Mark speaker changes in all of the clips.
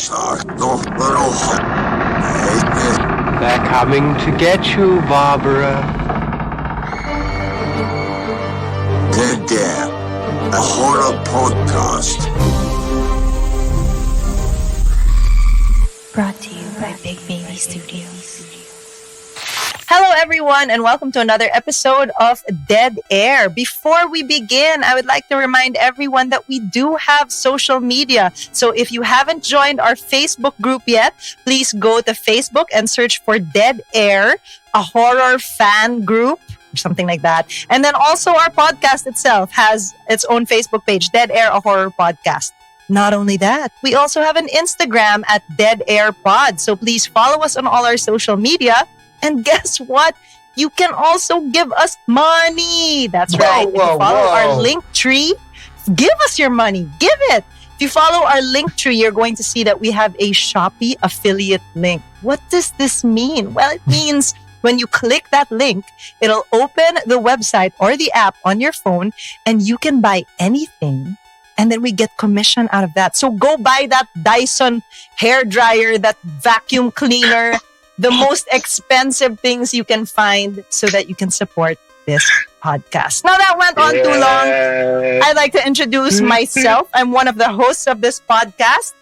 Speaker 1: Sakto Baruch.
Speaker 2: They're coming to get you, Barbara.
Speaker 1: Dead Air, a horror podcast.
Speaker 3: Brought to you by Big Baby Studios.
Speaker 4: Hello, everyone, and welcome to another episode of Dead Air. Before we begin, I would like to remind everyone that we do have social media. So if you haven't joined our Facebook group yet, please go to Facebook and search for Dead Air, a horror fan group, or something like that. And then also our podcast itself has its own Facebook page, Dead Air, a horror podcast. Not only that, we also have an Instagram at Dead Air Pod. So please follow us on all our social media. And guess what? You can also give us money. That's right. If you follow our link tree, give us your money. Give it. If you follow our link tree, you're going to see that we have a Shopee affiliate link. What does this mean? Well, it means when you click that link, it'll open the website or the app on your phone and you can buy anything. And then we get commission out of that. So go buy that Dyson hair dryer, that vacuum cleaner, the most expensive things you can find so that you can support this podcast. Now that went on too long. I'd like to introduce myself. I'm one of the hosts of this podcast.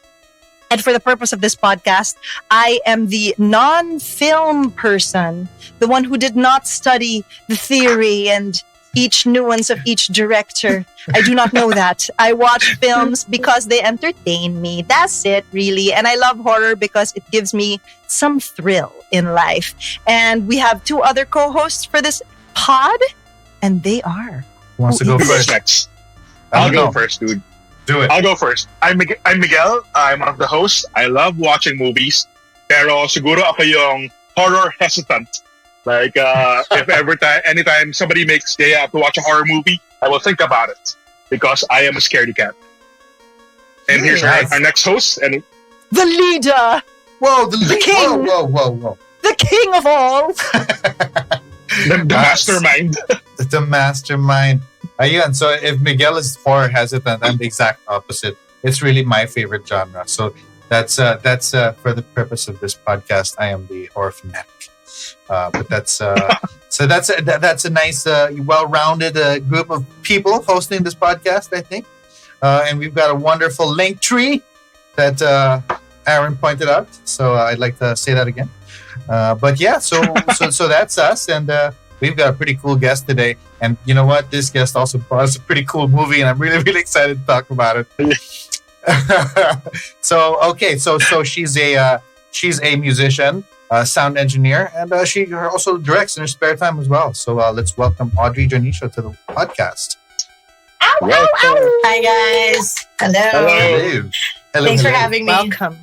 Speaker 4: And for the purpose of this podcast, I am the non-film person, the one who did not study the theory and each nuance of each director. I do not know that. I watch films because they entertain me. That's it, really. And I love horror because it gives me some thrill in life. And we have two other co-hosts for this pod, and they are...
Speaker 5: Who wants to go first?
Speaker 6: Next. I'll go first, dude.
Speaker 5: Do it.
Speaker 6: I'll go first. I'm Miguel. I'm one of the hosts. I love watching movies. Pero siguro ako yung horror hesitant. Like, if anytime somebody makes day out to watch a horror movie, I will think about it because I am a scaredy cat. And here's our next host, and
Speaker 4: the leader.
Speaker 5: Whoa, the
Speaker 4: king.
Speaker 5: Whoa.
Speaker 4: The king of all.
Speaker 6: the mastermind.
Speaker 5: The mastermind. Ayun, so if Miguel is horror hesitant, I'm the exact opposite. It's really my favorite genre. So that's for the purpose of this podcast, I am the horror fanatic. But that's so that's a nice, well-rounded group of people hosting this podcast, I think. And we've got a wonderful link tree that Aaron pointed out. So I'd like to say that again. But yeah, so that's us, and we've got a pretty cool guest today. And you know what? This guest also brought us a pretty cool movie, and I'm really, really excited to talk about it. So she's a musician. Sound engineer, and she also directs in her spare time as well. So let's welcome Audry Dionisio to the podcast.
Speaker 3: Hi guys. Hello. Thanks for having me.
Speaker 4: Welcome.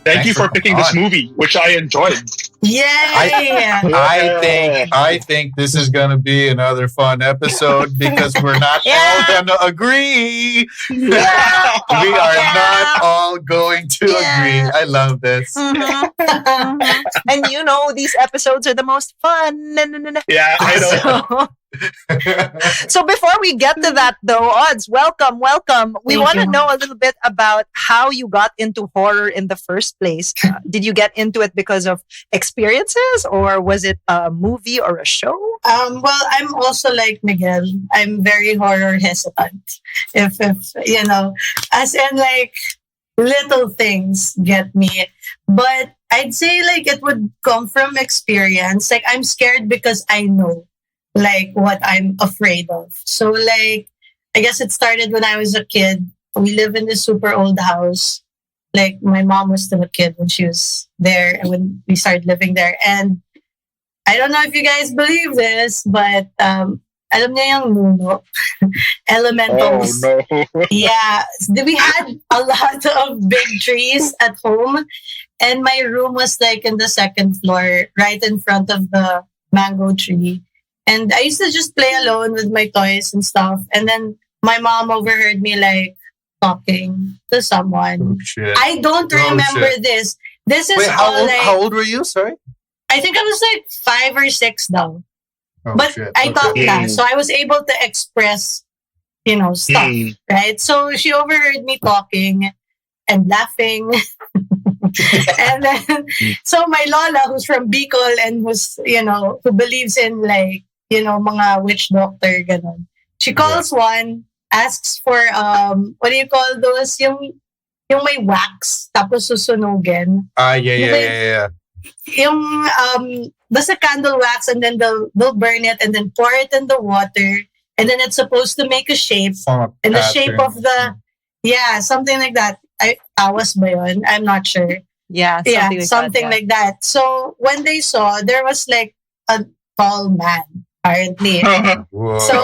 Speaker 6: Thank you for picking this movie, which I enjoyed.
Speaker 3: Yay!
Speaker 5: I think this is going to be another fun episode because we're not all going to agree.
Speaker 4: Yeah.
Speaker 5: We are not all going to agree. I love this.
Speaker 4: Mm-hmm. And you know, these episodes are the most fun.
Speaker 6: Yeah, I know.
Speaker 4: So before we get to that though, Odds, welcome. We want to know a little bit about how you got into horror in the first place. Did you get into it because of experiences, or was it a movie or a show?
Speaker 3: Well, I'm also like Miguel. I'm very horror hesitant. If you know, as in like little things get me. But I'd say like it would come from experience. Like I'm scared because I know like what I'm afraid of. So like, I guess it started when I was a kid. We live in this super old house. Like my mom was still a kid when she was there and when we started living there. And I don't know if you guys believe this, but alam niyo yung nuno, elementals.
Speaker 6: Oh no.
Speaker 3: Yeah, we had a lot of big trees at home, and my room was like in the second floor, right in front of the mango tree. And I used to just play alone with my toys and stuff. And then my mom overheard me like talking to someone.
Speaker 5: Oh, shit.
Speaker 3: I don't remember this. This is
Speaker 5: how old were you? Sorry?
Speaker 3: I think I was like 5 or 6 though.
Speaker 5: Oh,
Speaker 3: but
Speaker 5: shit.
Speaker 3: I thought that. So I was able to express, stuff, right? So she overheard me talking. and laughing. And then, so my lola, who's from Bicol and who's, who believes in like, mga witch doctor, ganon. She calls one, asks for, what do you call those? Yung may wax, tapos susunugin.
Speaker 5: Yeah.
Speaker 3: Yung, basta candle wax, and then they'll burn it and then pour it in the water. And then it's supposed to make a shape. In the shape of the, something like that. Tawas ba yun? I'm not sure.
Speaker 4: Yeah,
Speaker 3: something like that. So when they saw, there was like a tall man, apparently. So,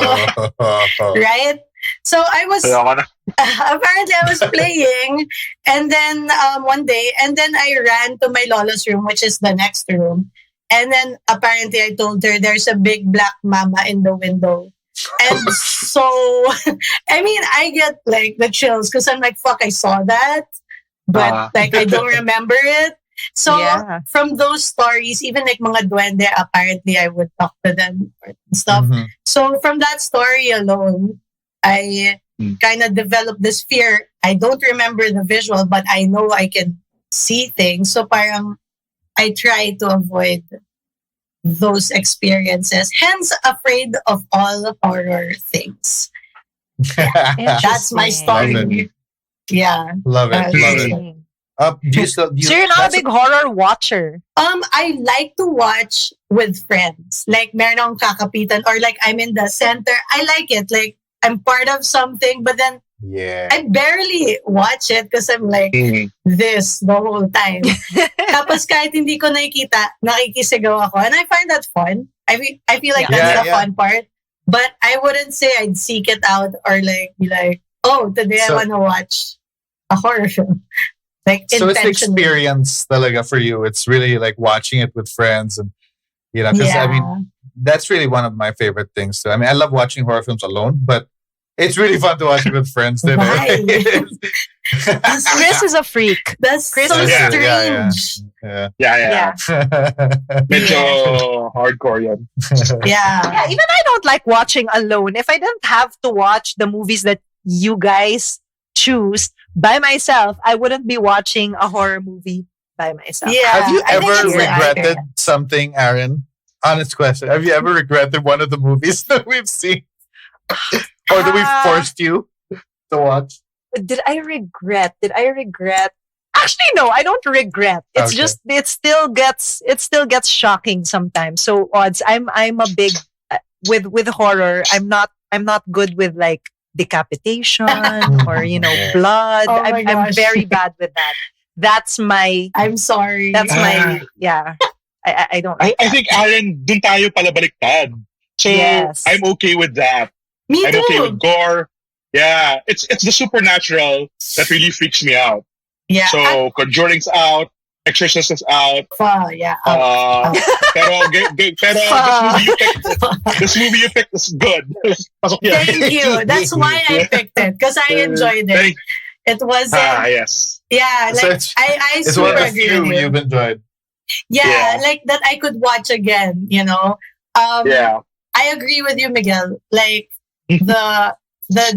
Speaker 3: right? So I was, apparently I was playing, and then one day, and then I ran to my lola's room, which is the next room. And then apparently I told her there's a big black mama in the window. And so, I mean, I get like the chills because I'm like, fuck, I saw that. But like, I don't remember it. So from those stories, even like mga duende, apparently I would talk to them and stuff.
Speaker 5: Mm-hmm.
Speaker 3: So from that story alone, I kind of developed this fear. I don't remember the visual, but I know I can see things. So parang I try to avoid those experiences. Hence, afraid of all horror things. Yeah, that's my story. Yeah.
Speaker 5: Love it.
Speaker 4: So you're not a big horror watcher?
Speaker 3: I like to watch with friends. Like, meron akong kakapitan, or like I'm in the center. I like it. Like, I'm part of something, but then I barely watch it because I'm like this the whole time. Tapos kahit hindi ko nakikita, nakikisigaw ako. And I find that fun. I feel like that's the fun part. But I wouldn't say I'd seek it out or like be like, oh, today I want to watch a horror film. Like,
Speaker 5: so it's the experience talaga for you. It's really like watching it with friends, and because I mean, that's really one of my favorite things too. I mean, I love watching horror films alone, but it's really fun to watch it with friends.
Speaker 3: Why?
Speaker 4: Chris is a freak.
Speaker 3: That's
Speaker 4: Chris
Speaker 3: so
Speaker 4: is
Speaker 3: strange.
Speaker 6: Yeah. Medyo hardcore yan.
Speaker 3: Yeah.
Speaker 4: Even I don't like watching alone. If I didn't have to watch the movies that you guys choose by myself, I wouldn't be watching a horror movie by myself.
Speaker 3: Yeah.
Speaker 5: Have you
Speaker 3: I think
Speaker 5: ever
Speaker 3: it's
Speaker 5: regretted something, Aaron? Honest question. Have you ever regretted one of the movies that we've seen? Or that we forced you to watch?
Speaker 4: Did I regret? Actually, no, I don't regret. It's just it still gets shocking sometimes. So odds. I'm a big with horror. I'm not good with like decapitation or blood.
Speaker 3: Oh my
Speaker 4: I'm
Speaker 3: gosh.
Speaker 4: very bad with that. That's my.
Speaker 3: I'm sorry.
Speaker 4: That's my I don't. Like
Speaker 6: I think Aaron, dun tayo pala baliktad. So I'm okay with that.
Speaker 3: Me
Speaker 6: I'm
Speaker 3: too.
Speaker 6: okay with gore. Yeah, it's the supernatural that really freaks me out.
Speaker 3: Yeah.
Speaker 6: So Conjuring's out, Exorcist is out.
Speaker 3: Yeah.
Speaker 6: Pero this movie you picked is good.
Speaker 3: Thank you. That's why I picked it, because I enjoyed it. It was
Speaker 6: yes.
Speaker 3: Yeah, like
Speaker 5: So
Speaker 3: I
Speaker 5: it's
Speaker 3: super
Speaker 5: one of the
Speaker 3: agree
Speaker 5: few
Speaker 3: with you.
Speaker 5: you've enjoyed.
Speaker 3: Yeah, like that I could watch again. I agree with you, Miguel. Like the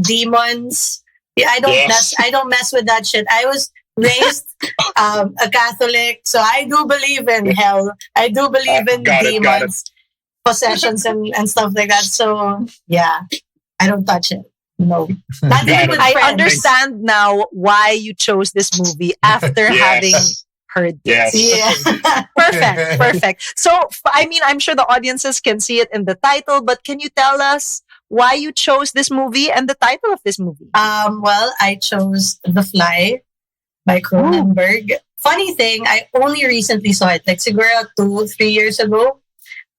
Speaker 3: demons. Yeah, I don't mess with that shit. I was raised a Catholic, so I do believe in hell. I do believe in demons, possessions, and stuff like that. So yeah, I don't touch it. No, not even with
Speaker 4: I
Speaker 3: friends.
Speaker 4: understand now why you chose this movie after having heard this.
Speaker 6: Yes.
Speaker 3: Yeah.
Speaker 4: Perfect. So, I mean, I'm sure the audiences can see it in the title, but can you tell us why you chose this movie and the title of this movie?
Speaker 3: Well, I chose The Fly by Cronenberg. Funny thing, I only recently saw it, like siguro 2-3 years ago.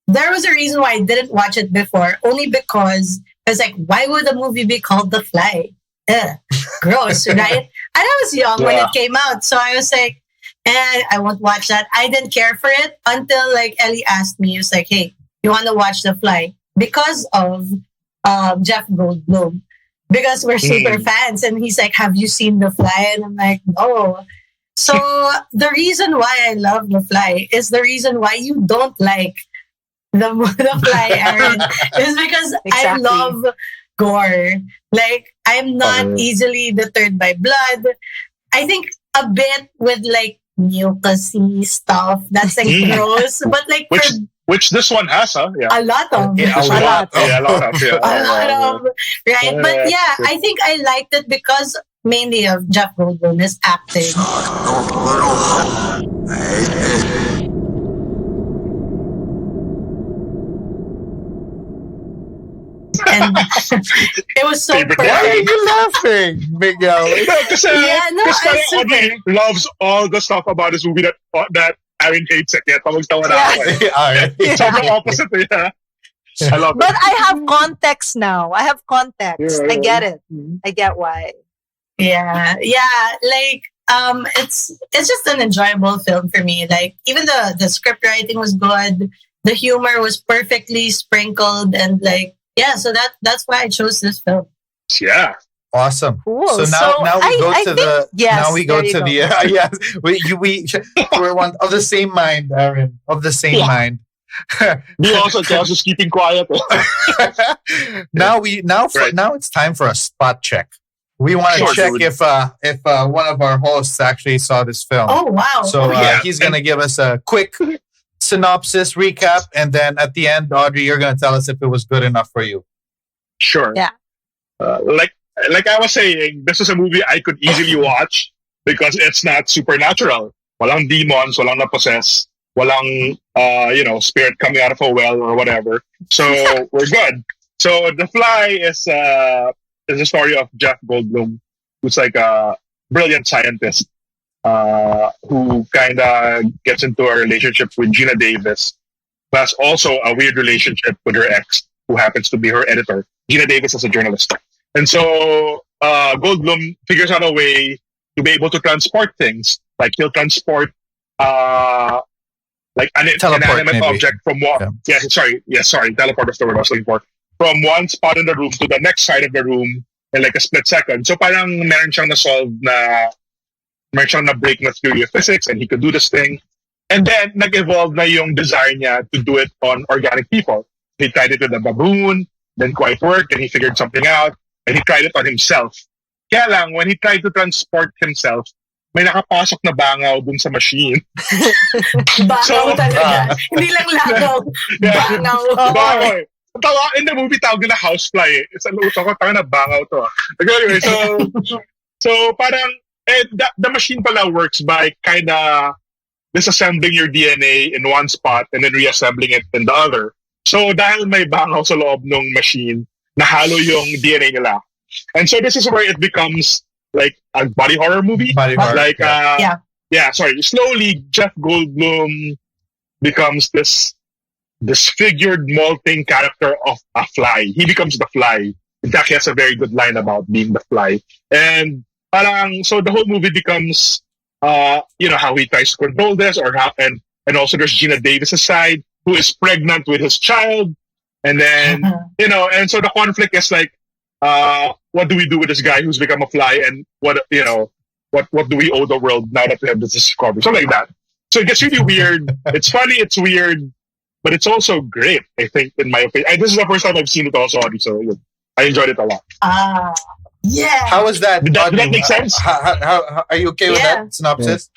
Speaker 3: There was a reason why I didn't watch it before, only because I was like, why would a movie be called The Fly? Ugh, gross, right? And I was young when it came out, so I was like, I won't watch that. I didn't care for it until like Ellie asked me, he was like, hey, you want to watch The Fly? Because of Jeff Goldblum. Because we're super fans. And he's like, have you seen The Fly? And I'm like, no. So the reason why I love The Fly is the reason why you don't like the Fly, Aaron, is because I love gore. Like, I'm not easily deterred by blood. I think a bit with like mucusy stuff. That's like gross. But like
Speaker 6: Which
Speaker 3: for
Speaker 6: which this one has, huh? Yeah.
Speaker 3: a lot of
Speaker 5: Yeah,
Speaker 4: A lot.
Speaker 6: Yeah, a lot of, yeah.
Speaker 3: a lot of right. But
Speaker 6: Yeah.
Speaker 3: yeah, I think I liked it because mainly of Jeff Goldblum is acting.
Speaker 1: Don't little hot.
Speaker 3: And it was so
Speaker 6: Favorite
Speaker 5: Why are
Speaker 3: perfect.
Speaker 5: you laughing, Miguel?
Speaker 6: Kasi,
Speaker 3: Yeah, no,
Speaker 6: kasi
Speaker 3: I super-
Speaker 6: Audrey loves all the stuff about this movie that Aaron hates it. Kaya tawag-tawa na ako eh.
Speaker 5: Alright.
Speaker 6: So the opposite, yeah. I love
Speaker 4: But
Speaker 6: it.
Speaker 4: I have context now. I have context.
Speaker 6: Yeah,
Speaker 4: I get it.
Speaker 6: Mhm.
Speaker 4: I get why.
Speaker 3: Yeah, like it's just an enjoyable film for me. Like even the script writing was good, the humor was perfectly sprinkled, and like yeah, so that's why I chose this film.
Speaker 6: Yeah.
Speaker 5: Awesome.
Speaker 4: Cool.
Speaker 5: So now we go to the
Speaker 4: yes,
Speaker 5: now we go
Speaker 4: there you
Speaker 5: to the yes we're one of the same mind, Aaron, of the same mind.
Speaker 6: Me also, kaya just keeping quiet.
Speaker 5: now
Speaker 6: Right.
Speaker 5: now it's time for a spot check. We want to
Speaker 6: Sure,
Speaker 5: check
Speaker 6: dude.
Speaker 5: if one of our hosts actually saw this film.
Speaker 3: Oh wow!
Speaker 5: So
Speaker 6: yeah.
Speaker 5: he's gonna give us a quick synopsis recap, and then at the end, Audrey, you're gonna tell us if it was good enough for you.
Speaker 6: Sure.
Speaker 4: Yeah.
Speaker 6: Like I was saying, this is a movie I could easily watch because it's not supernatural. Walang demons, walang na-possess, walang spirit coming out of a well or whatever. So we're good. So The Fly is the story of Jeff Goldblum, who's like a brilliant scientist who kind of gets into a relationship with Gina Davis, who has also a weird relationship with her ex, who happens to be her editor. Gina Davis is a journalist. And so Goldblum figures out a way to be able to transport things. Like he'll transport like an
Speaker 5: Teleport,
Speaker 6: inanimate
Speaker 5: maybe.
Speaker 6: object from one. Yeah, sorry, teleport is the word I was looking for. From one spot in the room to the next side of the room in like a split second. So parang meron siyang na-solve meron siyang na-break na theory of physics and he could do this thing. And then nag-evolve na yung desire niya to do it on organic people. He tried it with a baboon, then quite worked, and he figured something out, and he tried it on himself. Kaya lang, when he tried to transport himself, may nakapasok na bangaw dun sa machine.
Speaker 3: Bangaw
Speaker 6: So,
Speaker 3: talaga. Hindi lang lagaw.
Speaker 6: Yeah.
Speaker 3: Bangaw.
Speaker 6: Bangaw eh. Tawa, in the movie, tawag nila housefly eh. Sa luto ko, tawag na bangaw to. Anyway, so parang, the machine pala works by kind of disassembling your DNA in one spot and then reassembling it in the other. So dahil may bangaw sa loob ng machine, nahalo yung DNA nila. And so this is where it becomes like a body horror movie.
Speaker 5: Body horror,
Speaker 6: Like,
Speaker 3: Yeah.
Speaker 6: slowly Jeff Goldblum becomes this disfigured, molting character of a fly. He becomes the fly. In fact, he has a very good line about being the fly. And parang, so the whole movie becomes, how he tries to control this, or how, and also there's Gina Davis' side, who is pregnant with his child. And then, and so the conflict is like, what do we do with this guy who's become a fly, and what do we owe the world now that we have this discovery? Something like that. So it gets really weird. It's funny, it's weird, but it's also great, I think, in my opinion. This is the first time I've seen it also, so I enjoyed it a lot.
Speaker 3: Yeah.
Speaker 5: How was that?
Speaker 6: Did that
Speaker 5: Audrey?
Speaker 6: make sense?
Speaker 5: How are you okay with
Speaker 3: Yeah.
Speaker 5: that synopsis?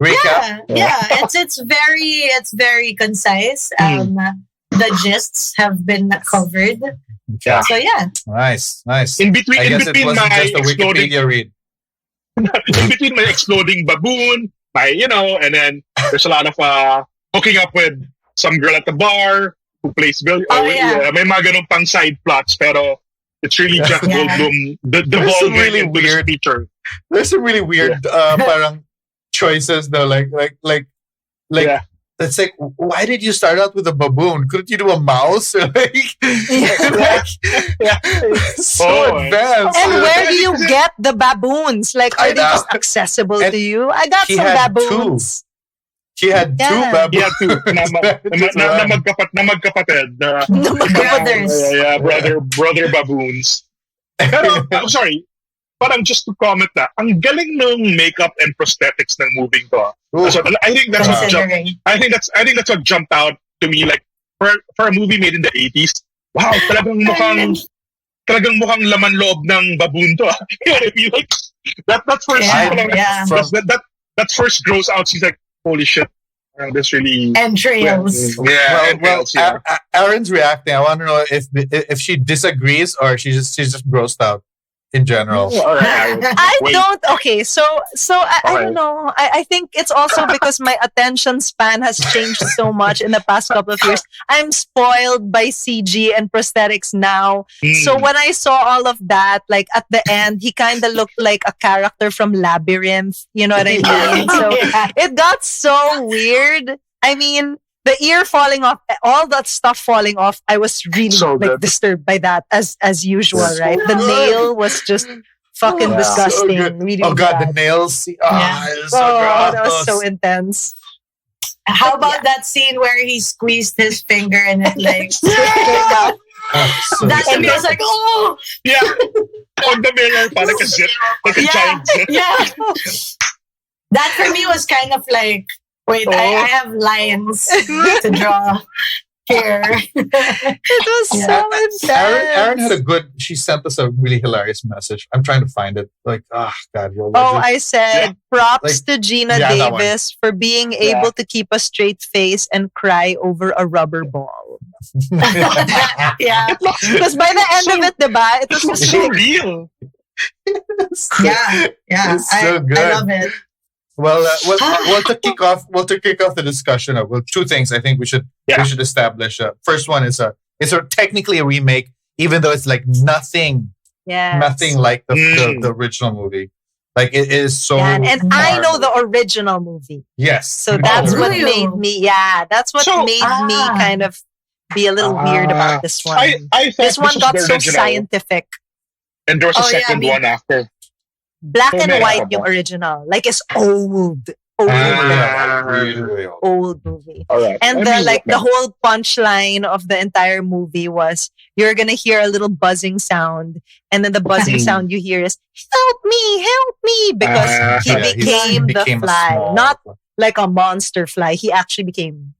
Speaker 5: Recap.
Speaker 3: Yeah. It's very concise. The gists have been covered.
Speaker 5: Yeah.
Speaker 3: So yeah.
Speaker 5: Nice.
Speaker 6: In between,
Speaker 5: I guess it wasn't
Speaker 6: my
Speaker 5: just a
Speaker 6: exploding,
Speaker 5: Wikipedia read.
Speaker 6: in between my exploding baboon, and then there's a lot of hooking up with some girl at the bar who plays Bill. May mga ganun pang side plots, pero it's really Jeff
Speaker 3: Yeah.
Speaker 6: Goldblum
Speaker 5: some
Speaker 6: devolving
Speaker 5: really
Speaker 6: into
Speaker 5: weird-
Speaker 6: this feature.
Speaker 5: There's some really weird parang choices though. Like
Speaker 6: Yeah.
Speaker 5: it's like, why did you start out with a baboon? Couldn't you do a mouse? So
Speaker 6: Oh,
Speaker 5: advanced.
Speaker 4: And where do you get the baboons? Like,
Speaker 5: I
Speaker 4: are they
Speaker 5: know.
Speaker 4: just accessible
Speaker 5: And
Speaker 4: to you? I got
Speaker 5: he
Speaker 4: some
Speaker 5: had
Speaker 4: baboons.
Speaker 5: He had two
Speaker 4: Yeah.
Speaker 5: baboons.
Speaker 6: Yeah, too. Na magkapatid.
Speaker 3: Brothers.
Speaker 6: Yeah, brother baboons. Pero, I'm sorry, parang just to comment ang galing ng makeup and prosthetics ng moving to.
Speaker 5: Ooh.
Speaker 6: So, I think that's what
Speaker 3: Considering.
Speaker 6: I think that's what jumped out to me. Like for a movie made in the 80s, wow, talagang mukhang laman loob ng baboon to. You know what I mean? Like that first
Speaker 3: Yeah.
Speaker 6: that first gross out. She's like, holy shit, this really
Speaker 3: Entrails.
Speaker 6: entrails, yeah.
Speaker 5: Aaron's reacting. I want to know if she disagrees or she's just grossed out in general.
Speaker 6: All right.
Speaker 4: I
Speaker 6: Wait.
Speaker 4: don't. Okay, so I
Speaker 6: Okay.
Speaker 4: don't know. I think it's also because my attention span has changed so much in the past couple of years. I'm spoiled by CG and prosthetics now. So when I saw all of that, like at the end, he kind of looked like a character from Labyrinth. You know what I mean? So
Speaker 3: Yeah.
Speaker 4: it got so weird. I mean, the ear falling off, all that stuff falling off, I was really
Speaker 6: So
Speaker 4: like
Speaker 6: good.
Speaker 4: disturbed by that as usual,
Speaker 5: So
Speaker 4: right? The
Speaker 5: good.
Speaker 4: nail was just fucking
Speaker 6: Yeah.
Speaker 4: disgusting.
Speaker 5: So good.
Speaker 4: Really
Speaker 5: Oh god, the
Speaker 4: bad.
Speaker 5: nails.
Speaker 3: Yeah.
Speaker 5: It's so
Speaker 4: Oh, that was
Speaker 5: gross.
Speaker 4: so intense.
Speaker 3: How about that scene where he squeezed his finger and it like
Speaker 5: Oh, so
Speaker 3: that to me
Speaker 5: disgusting.
Speaker 3: was like, oh
Speaker 6: Yeah. On the mirror, like a zip, like a
Speaker 3: yeah,
Speaker 6: giant zip.
Speaker 3: yeah. That for me was kind of like, wait, I have lines to draw here.
Speaker 4: It was
Speaker 3: Yeah.
Speaker 4: so intense.
Speaker 5: Aaron had a good. She sent us a really hilarious message. I'm trying to find it. Like, god, what
Speaker 4: Oh,
Speaker 5: was it?
Speaker 4: I said props
Speaker 5: Like,
Speaker 4: to Gina
Speaker 5: yeah, that one.
Speaker 4: Davis for being able to keep a straight face and cry over a rubber ball.
Speaker 3: Yeah,
Speaker 4: Because by the end of it, diba, it was
Speaker 6: It's
Speaker 4: just
Speaker 6: so
Speaker 4: like,
Speaker 6: real.
Speaker 3: yeah.
Speaker 5: It's so
Speaker 3: I
Speaker 5: good.
Speaker 3: love it.
Speaker 5: Well, to kick off the discussion of two things I think we should establish. First one is it's technically a remake, even though it's like nothing like the original movie. Like it is so.
Speaker 4: Yeah, and I know
Speaker 5: marvelous.
Speaker 4: the original movie.
Speaker 5: Yes.
Speaker 4: So that's what
Speaker 3: really?
Speaker 4: made me, that's what
Speaker 6: So-
Speaker 4: made me kind of be a little weird about this one.
Speaker 6: I thought
Speaker 4: This one
Speaker 6: was
Speaker 4: got
Speaker 6: the
Speaker 4: so
Speaker 6: original,
Speaker 4: scientific.
Speaker 6: and there was a
Speaker 3: Oh, yeah,
Speaker 6: second
Speaker 3: me-
Speaker 6: one after.
Speaker 4: Black
Speaker 6: So
Speaker 4: and
Speaker 6: many
Speaker 4: white
Speaker 6: of
Speaker 4: yung
Speaker 6: them.
Speaker 4: original. Like it's old.
Speaker 5: Really old.
Speaker 4: Old movie.
Speaker 6: All right.
Speaker 4: And
Speaker 6: Let me look
Speaker 4: the
Speaker 6: now.
Speaker 4: whole punchline of the entire movie was you're gonna hear a little buzzing sound, and then the buzzing sound you hear is help me, because he
Speaker 6: Yeah,
Speaker 4: became the
Speaker 5: a
Speaker 4: fly,
Speaker 5: small-
Speaker 4: not like a monster fly. He actually became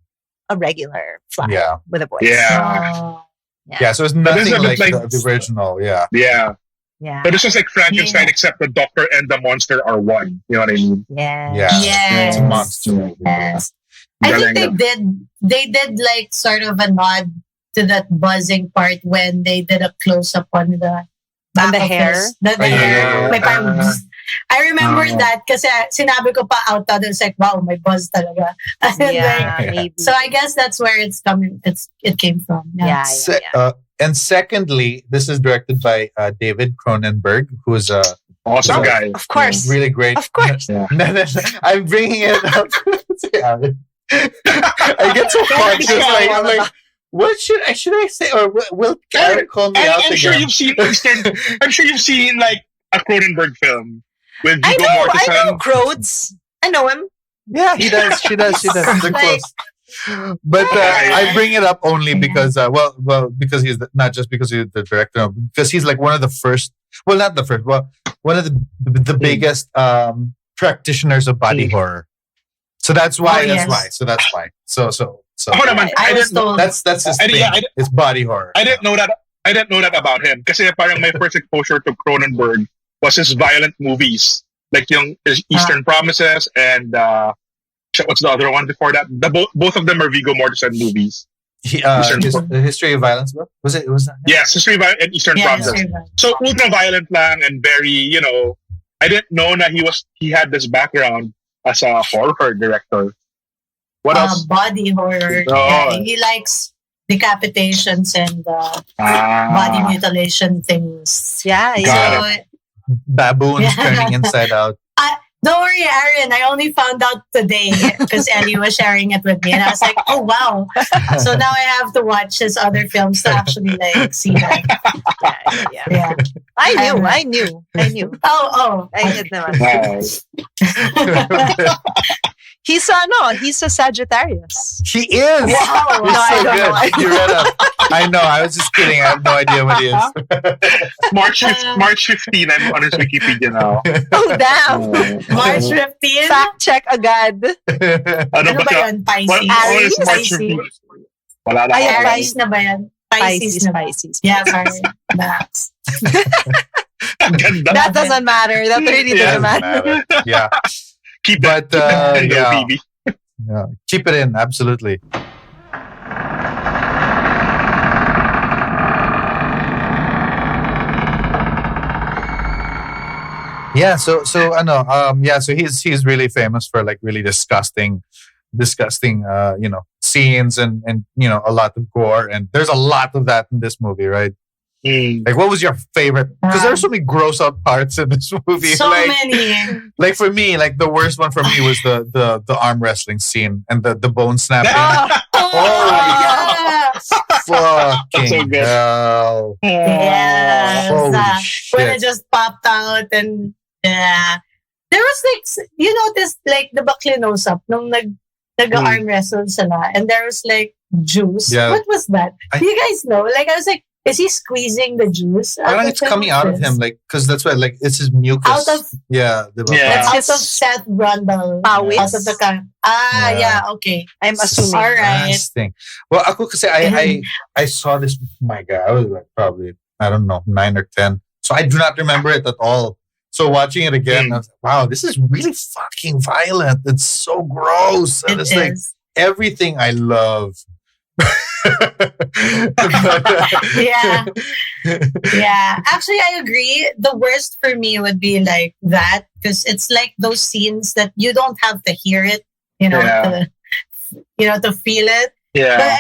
Speaker 4: a regular fly
Speaker 5: Yeah.
Speaker 4: with a voice.
Speaker 6: Yeah.
Speaker 3: Oh.
Speaker 5: Yeah, so it's
Speaker 6: But this
Speaker 5: nothing
Speaker 6: is a
Speaker 5: like
Speaker 6: bit like-
Speaker 5: the original. Yeah.
Speaker 6: Yeah.
Speaker 4: Yeah.
Speaker 6: But this is like Frankenstein,
Speaker 3: Yeah.
Speaker 6: except the doctor and the monster are one. You know what I mean?
Speaker 4: Yeah.
Speaker 5: Yeah.
Speaker 3: Yes.
Speaker 5: It's a monster movie.
Speaker 3: Yes. I think they did like sort of a nod to that buzzing part when they did a close up on the back
Speaker 4: On the
Speaker 3: of
Speaker 4: hair?
Speaker 3: his- the
Speaker 5: Oh,
Speaker 3: hair.
Speaker 5: yeah.
Speaker 3: May parang bzz. I remember
Speaker 6: Oh.
Speaker 3: that kasi sinabi ko pa out loud, it's like, wow, may buzz talaga. And like,
Speaker 4: Yeah, maybe.
Speaker 3: so I guess that's where it came from.
Speaker 4: yeah.
Speaker 5: And secondly, this is directed by David Cronenberg, who is a
Speaker 6: Awesome
Speaker 5: Yeah.
Speaker 6: guy.
Speaker 4: Of course.
Speaker 5: really great.
Speaker 4: Of course.
Speaker 5: No, I'm bringing it up. I get so conscious. Like, I'm like, what should I say? Or will Karen call me out
Speaker 6: I'm sure
Speaker 5: again?
Speaker 6: you've seen I'm sure you've seen like a Cronenberg film with
Speaker 4: I
Speaker 6: Viggo
Speaker 4: know
Speaker 6: Mortensen.
Speaker 4: Crodes. I know him.
Speaker 5: Yeah, he does. She does. They're
Speaker 3: Like-
Speaker 5: close. But I bring it up only because, because he's not just because he's the director, because he's like one of the first. Well, not the first. Well, one of the biggest practitioners of body horror. So that's why.
Speaker 3: Oh,
Speaker 5: that's
Speaker 3: yes.
Speaker 5: why. So that's why. So.
Speaker 6: Ako naman,
Speaker 3: I
Speaker 6: I
Speaker 3: was
Speaker 6: didn't know.
Speaker 3: told.
Speaker 5: That's his
Speaker 6: I
Speaker 5: thing.
Speaker 6: didn't-
Speaker 5: It's body horror.
Speaker 6: I didn't know that. I didn't know that about him. Kasi parang my first exposure to Cronenberg was his violent movies, like yung his Eastern Promises and what's the other one before that? Both of them are Viggo Mortensen movies.
Speaker 5: The history of violence. What was it? Was that?
Speaker 6: Yes, History of and Eastern
Speaker 3: Yeah,
Speaker 6: Promises.
Speaker 3: sorry about it.
Speaker 6: So ultra violent lang and very, I didn't know that he had this background as a horror director. What else?
Speaker 3: Body horror.
Speaker 6: Oh.
Speaker 3: Yeah, he likes decapitations and body mutilation things.
Speaker 4: Yeah,
Speaker 6: Got
Speaker 4: yeah.
Speaker 3: So,
Speaker 5: Baboons
Speaker 3: Yeah.
Speaker 5: turning inside out.
Speaker 3: don't worry, Aaron. I only found out today because Ellie was sharing it with me, and I was like, "Oh wow!" So now I have to watch his other films to actually like see that.
Speaker 4: Yeah.
Speaker 3: Yeah.
Speaker 4: I knew.
Speaker 3: Oh.
Speaker 4: I did naman.
Speaker 6: Wow.
Speaker 4: He's a Sagittarius.
Speaker 5: He is.
Speaker 3: Wow.
Speaker 5: You're
Speaker 4: No,
Speaker 5: so
Speaker 4: I don't
Speaker 5: good.
Speaker 4: know.
Speaker 5: You read up. I know. I was just kidding. I have no idea what he is.
Speaker 6: March 15, I'm on his Wikipedia now.
Speaker 4: Oh, damn.
Speaker 3: March 15.
Speaker 4: Fact check agad.
Speaker 3: Ano ba
Speaker 6: siya?
Speaker 3: yun?
Speaker 6: What
Speaker 3: Pisces?
Speaker 6: is March
Speaker 4: Pisces.
Speaker 6: 15? Wala na
Speaker 4: Ay,
Speaker 6: ako.
Speaker 3: Aries na ba yan? Pisces na ba?
Speaker 4: Pisces.
Speaker 3: Yeah, sorry. Max.
Speaker 6: Ganda.
Speaker 4: That doesn't matter. That really
Speaker 6: Yeah.
Speaker 4: doesn't matter.
Speaker 5: Yeah.
Speaker 6: Keep that.
Speaker 5: But,
Speaker 6: Keep that in,
Speaker 5: yeah.
Speaker 6: baby.
Speaker 5: Yeah. Keep it in, absolutely. Yeah, so I know. Yeah, so he's really famous for like really disgusting, scenes and a lot of gore, and there's a lot of that in this movie, right? Like, what was your favorite? Because there are so many gross out parts in this movie.
Speaker 3: So
Speaker 5: like,
Speaker 3: many.
Speaker 5: like for me, like the worst one for me was the arm wrestling scene and the bone snapping.
Speaker 3: Oh,
Speaker 5: Fucking
Speaker 6: so good.
Speaker 5: hell!
Speaker 3: yes.
Speaker 5: Holy
Speaker 3: When it
Speaker 5: shit!
Speaker 3: just popped out and yeah. There was like, you noticed like the close up nung nag-arm wrestle sila and there was like juice.
Speaker 5: Yeah.
Speaker 3: What was that? Do you guys know? Like I was like, is he squeezing the juice?
Speaker 5: Parang it's coming out of him, like, because that's why, like, it's his mucus.
Speaker 3: Out of-
Speaker 5: yeah, diba?
Speaker 6: Yeah.
Speaker 3: Out
Speaker 4: His
Speaker 3: of Seth Brundle.
Speaker 4: Pawis.
Speaker 3: Out of the can.
Speaker 5: Yeah.
Speaker 3: Okay.
Speaker 4: I'm assuming.
Speaker 3: All right.
Speaker 5: Disgusting. Well, ako kasi I saw this. My God, I was like probably, I don't know, 9 or 10. So I do not remember it at all. So watching it again, I was like, wow, this is really fucking violent. It's so gross. And
Speaker 3: It
Speaker 5: it's like
Speaker 3: is.
Speaker 5: everything I love.
Speaker 3: Yeah. Yeah. Actually, I agree. The worst for me would be like that because it's like those scenes that you don't have to hear it,
Speaker 6: Yeah.
Speaker 3: to feel it. But
Speaker 6: Yeah.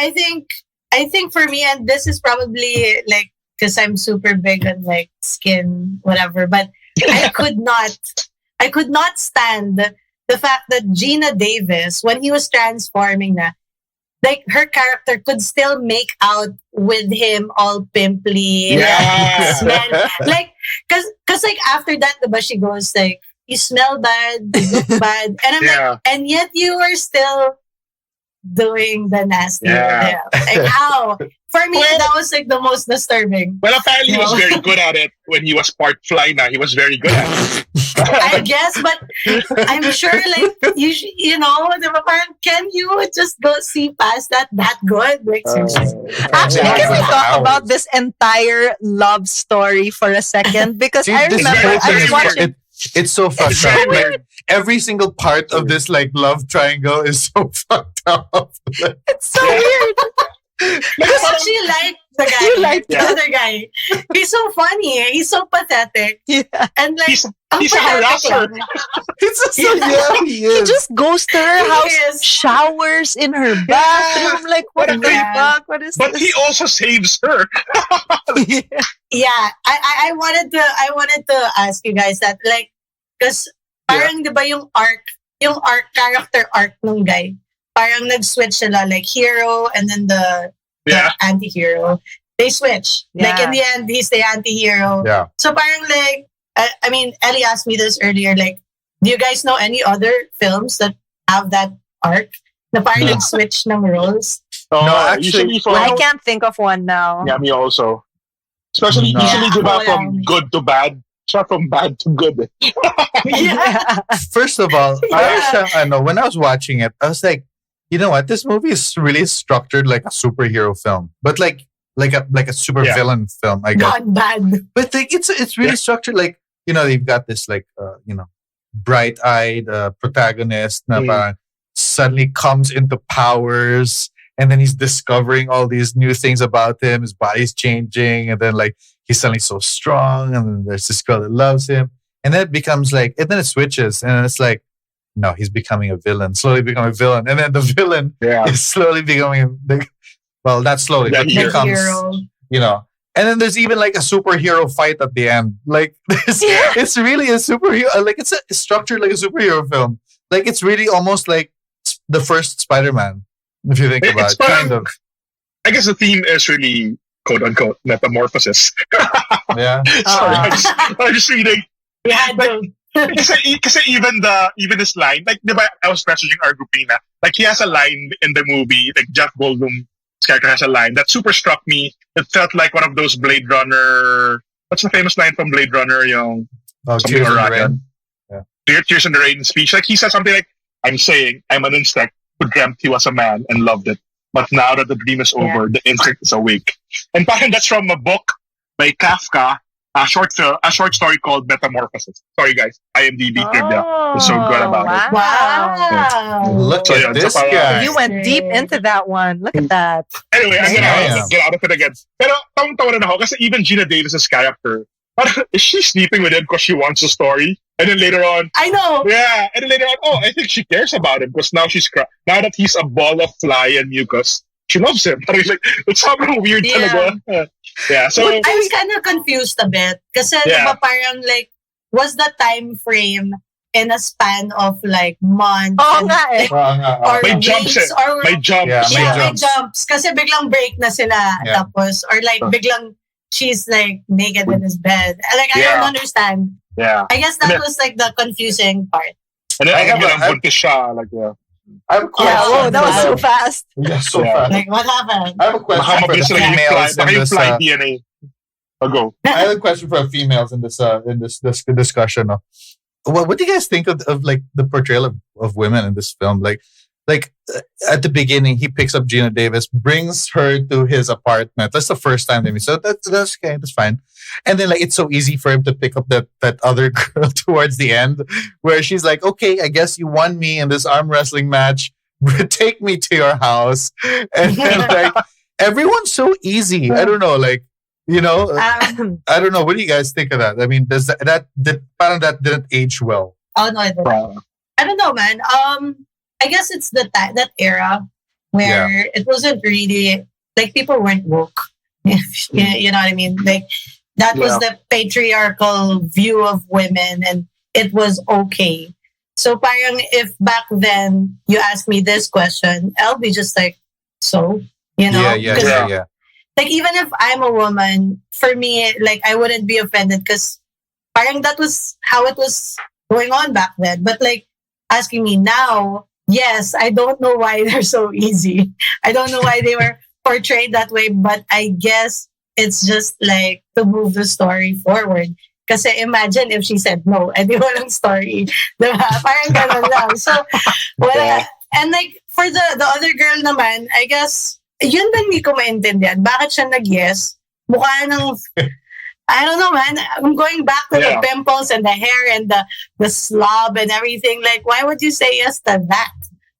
Speaker 3: I think for me, and this is probably like because I'm super big on like skin, whatever. But I could not stand the fact that Gina Davis, when he was transforming na, like her character could still make out with him all pimply,
Speaker 6: Yeah.
Speaker 3: smell like cause like after that, the she goes like, you smell bad, you look bad, and I'm
Speaker 6: Yeah.
Speaker 3: like, and yet you are still doing the nasty.
Speaker 6: Yeah.
Speaker 3: Like how? For me,
Speaker 6: Well-
Speaker 3: that was like the most disturbing.
Speaker 6: Well, apparently he was
Speaker 3: No.
Speaker 6: very good at it when he was part fly na. He was very good at it.
Speaker 3: I guess, but I'm sure, like diba, parang, can you just go see past that good? Like seriously.
Speaker 4: Actually, can we
Speaker 5: Yeah.
Speaker 4: talk about this entire love story for a second? Because
Speaker 5: Dude,
Speaker 4: I
Speaker 5: this
Speaker 4: remember
Speaker 5: whole
Speaker 4: I
Speaker 5: thing
Speaker 4: was
Speaker 5: is-
Speaker 4: watching.
Speaker 5: it's so fucked
Speaker 6: so
Speaker 5: up.
Speaker 6: weird.
Speaker 5: Like, every single part of this like love triangle is so fucked up.
Speaker 4: It's so weird.
Speaker 3: Because she liked the guy,
Speaker 4: You liked
Speaker 3: the
Speaker 6: Yeah.
Speaker 3: other guy. He's so funny. He's so pathetic.
Speaker 4: Yeah.
Speaker 3: And like,
Speaker 6: He's-
Speaker 3: ang
Speaker 6: he's a
Speaker 3: pathetic
Speaker 6: harasser.
Speaker 3: lang.
Speaker 5: It's just so, yeah, he
Speaker 4: He
Speaker 5: is.
Speaker 4: just goes to her
Speaker 3: He
Speaker 4: house,
Speaker 3: is.
Speaker 4: showers in her bathroom. Like, what
Speaker 6: But
Speaker 4: the
Speaker 3: yeah.
Speaker 4: fuck? What is
Speaker 6: But
Speaker 4: this?
Speaker 6: he also saves her.
Speaker 4: Yeah.
Speaker 3: Yeah, I wanted to ask you guys that, like, because parang diba yung character arc nung guy, parang nag-switch sila, like hero and then the
Speaker 6: Yeah.
Speaker 3: anti-hero. They switch. Like
Speaker 4: Yeah.
Speaker 3: in the end, he's the anti-hero.
Speaker 5: Yeah.
Speaker 3: So parang like, I mean, Ellie asked me this earlier, like, do you guys know any other films that have that arc? Na parang
Speaker 5: No.
Speaker 3: nag-switch ng roles?
Speaker 6: Oh,
Speaker 5: No, actually,
Speaker 6: usually from,
Speaker 4: I can't think of one now.
Speaker 6: yeah, me also. Especially
Speaker 5: No.
Speaker 6: usually
Speaker 3: Yeah,
Speaker 6: diba,
Speaker 3: ako
Speaker 6: from
Speaker 3: lang.
Speaker 6: good to bad. Siya from bad to good.
Speaker 3: Yeah.
Speaker 5: First of all,
Speaker 3: Yeah.
Speaker 5: I know when I was watching it, I was like, you know what? This movie is really structured like a superhero film, but like a super
Speaker 6: Yeah.
Speaker 5: villain film, I guess.
Speaker 3: Gone bad.
Speaker 5: But like it's really structured like you've got this like bright-eyed protagonist na
Speaker 6: Mm.
Speaker 5: parang suddenly comes into powers, and then he's discovering all these new things about him. His body's changing, and then like he's suddenly so strong, and then there's this girl that loves him, and then it becomes like, and then it switches, and it's like, no, he's becoming a villain, slowly becoming a villain, and then the villain
Speaker 6: Yeah.
Speaker 5: is slowly becoming well, not slowly,
Speaker 6: The
Speaker 5: but he
Speaker 6: hero.
Speaker 5: becomes
Speaker 3: Hero.
Speaker 5: and then there's even like a superhero fight at the end. Like it's really a superhero. Like it's structured like a superhero film. Like it's really almost like the first Spider-Man, if you think
Speaker 6: It's
Speaker 5: about it.
Speaker 6: parang-
Speaker 5: Kind of.
Speaker 6: I guess the theme is really quote unquote metamorphosis.
Speaker 5: Yeah.
Speaker 6: Sorry,
Speaker 4: Uh-uh.
Speaker 6: I'm just reading.
Speaker 3: We had to.
Speaker 6: Kasi even his line, like, diba, I was messaging our groupina, like, he has a line in the movie, like, Jeff Goldblum's character has a line that super struck me. It felt like one of those Blade Runner, what's the famous line from Blade Runner, yung
Speaker 5: Oh,
Speaker 6: something
Speaker 5: Tears in the
Speaker 6: Orion.
Speaker 5: Rain.
Speaker 6: Tears in the Rain speech. Like, he said something like, I'm saying, I'm an insect who dreamt he was a man and loved it. But now that the dream is over, the insect is awake. And parang that's from a book by Kafka a short story called Metamorphosis. Sorry guys, IMDb trivia. It's so good about it.
Speaker 3: Wow.
Speaker 5: Look
Speaker 6: So,
Speaker 5: at
Speaker 6: yeah,
Speaker 5: this
Speaker 6: so parang-
Speaker 5: guy.
Speaker 4: You went deep into that one. Look at that.
Speaker 6: Anyway, I'm
Speaker 5: Damn.
Speaker 6: gonna get out of it again. Pero tawang-tawa rin ako kasi even Gina Davis's character, parang, is she sleeping with him because she wants a story? And then later on,
Speaker 3: I know.
Speaker 6: yeah, and then later on, oh, I think she cares about him because now now that he's a ball of fly and mucus, she loves him. Parang like, it's sobrang weird
Speaker 3: Yeah.
Speaker 6: talaga. Yeah, so
Speaker 3: I was kind of confused a bit. Kasi
Speaker 6: Yeah.
Speaker 3: diba parang like, was the time frame in a span of like months?
Speaker 4: Oo
Speaker 3: and-
Speaker 4: nga eh.
Speaker 3: Or
Speaker 6: may jumps
Speaker 3: weeks, or
Speaker 6: may jumps.
Speaker 5: Yeah, may
Speaker 3: yeah, may
Speaker 5: jumps.
Speaker 3: jumps. Kasi biglang break na sila.
Speaker 5: Yeah.
Speaker 3: Tapos, or like biglang she's like naked in his bed. Like, I
Speaker 6: Yeah.
Speaker 3: don't understand.
Speaker 6: Yeah.
Speaker 3: I guess that was like the confusing part.
Speaker 6: And then
Speaker 5: I have
Speaker 6: biglang
Speaker 5: a-
Speaker 6: buntis siya. Like, yeah.
Speaker 5: I have a question.
Speaker 4: Yeah, whoa, that was
Speaker 5: for
Speaker 4: so
Speaker 5: the-
Speaker 4: fast.
Speaker 5: Yeah, so
Speaker 6: Yeah.
Speaker 5: fast.
Speaker 3: Like, what happened?
Speaker 5: I have a
Speaker 6: Baka
Speaker 5: question for the
Speaker 6: mabilis lang yung fly,
Speaker 5: females
Speaker 6: baka
Speaker 5: in
Speaker 6: yung
Speaker 5: this.
Speaker 6: fly DNA. Go.
Speaker 5: I have a question for the females in this discussion. No? What do you guys think of like the portrayal of women in this film? Like at the beginning, he picks up Gina Davis, brings her to his apartment. That's the first time they meet. So that's okay, that's fine. And then like it's so easy for him to pick up that other girl towards the end, where she's like, "Okay, I guess you won me in this arm wrestling match. Take me to your house." And then like everyone's so easy. I don't know, like. You know, I don't know. What do you guys think of that? I mean, does that didn't age well?
Speaker 3: Oh no, I don't know, man. I guess it's that era where it wasn't really like people weren't woke. You know what I mean? Like that was the patriarchal view of women, and it was okay. So, parang if back then you asked me this question, I'll be just like, so you know,
Speaker 5: Yeah.
Speaker 3: Like, even if I'm a woman, for me, like, I wouldn't be offended because parang that was how it was going on back then. But, like, asking me now, yes, I don't know why they're so easy. I don't know why they were portrayed that way, but I guess it's just, like, to move the story forward. Kasi imagine if she said no, edi walang story. Diba? Parang ganun lang. So, wala. And, like, for the other girl naman, I guess, yun ba hindi ko maintindihan? Bakit siya nag-yes? Mukha ng... I don't know, man. I'm going back to the pimples and the hair and the slob and everything. Like, why would you say yes to that?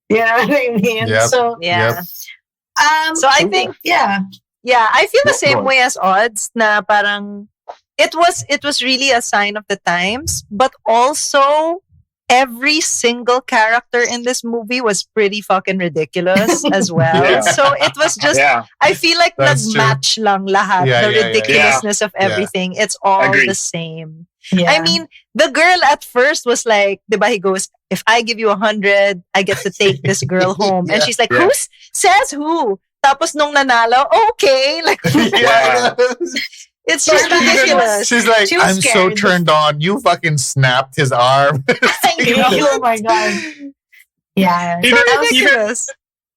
Speaker 3: You know what I mean?
Speaker 5: Yep.
Speaker 3: So,
Speaker 4: Yeah.
Speaker 5: Yep.
Speaker 4: So I think,
Speaker 3: yeah.
Speaker 4: I feel the
Speaker 6: Go
Speaker 4: same
Speaker 6: on.
Speaker 4: way as Odds na parang it was really a sign of the times, but also every single character in this movie was pretty fucking ridiculous as well.
Speaker 6: Yeah.
Speaker 4: So it was just, I feel like
Speaker 5: That's
Speaker 4: nag-match lang lahat.
Speaker 5: Yeah,
Speaker 4: the
Speaker 5: yeah, yeah.
Speaker 4: ridiculousness of everything. It's all
Speaker 6: Agreed.
Speaker 4: the same.
Speaker 3: Yeah.
Speaker 4: I mean, the girl at first was like, diba, he goes, if I give you 100, I get to take this girl home. And
Speaker 5: Yeah.
Speaker 4: she's like,
Speaker 6: Yeah.
Speaker 4: says who? Tapos nung nanalo, okay. Like,
Speaker 5: Yeah.
Speaker 4: it's just ridiculous.
Speaker 5: She's like,
Speaker 3: She was
Speaker 5: I'm so
Speaker 3: scared.
Speaker 5: turned on. You fucking snapped his arm.
Speaker 3: Oh my God. Yeah.
Speaker 6: Even,
Speaker 3: That was
Speaker 6: even,
Speaker 4: Ridiculous.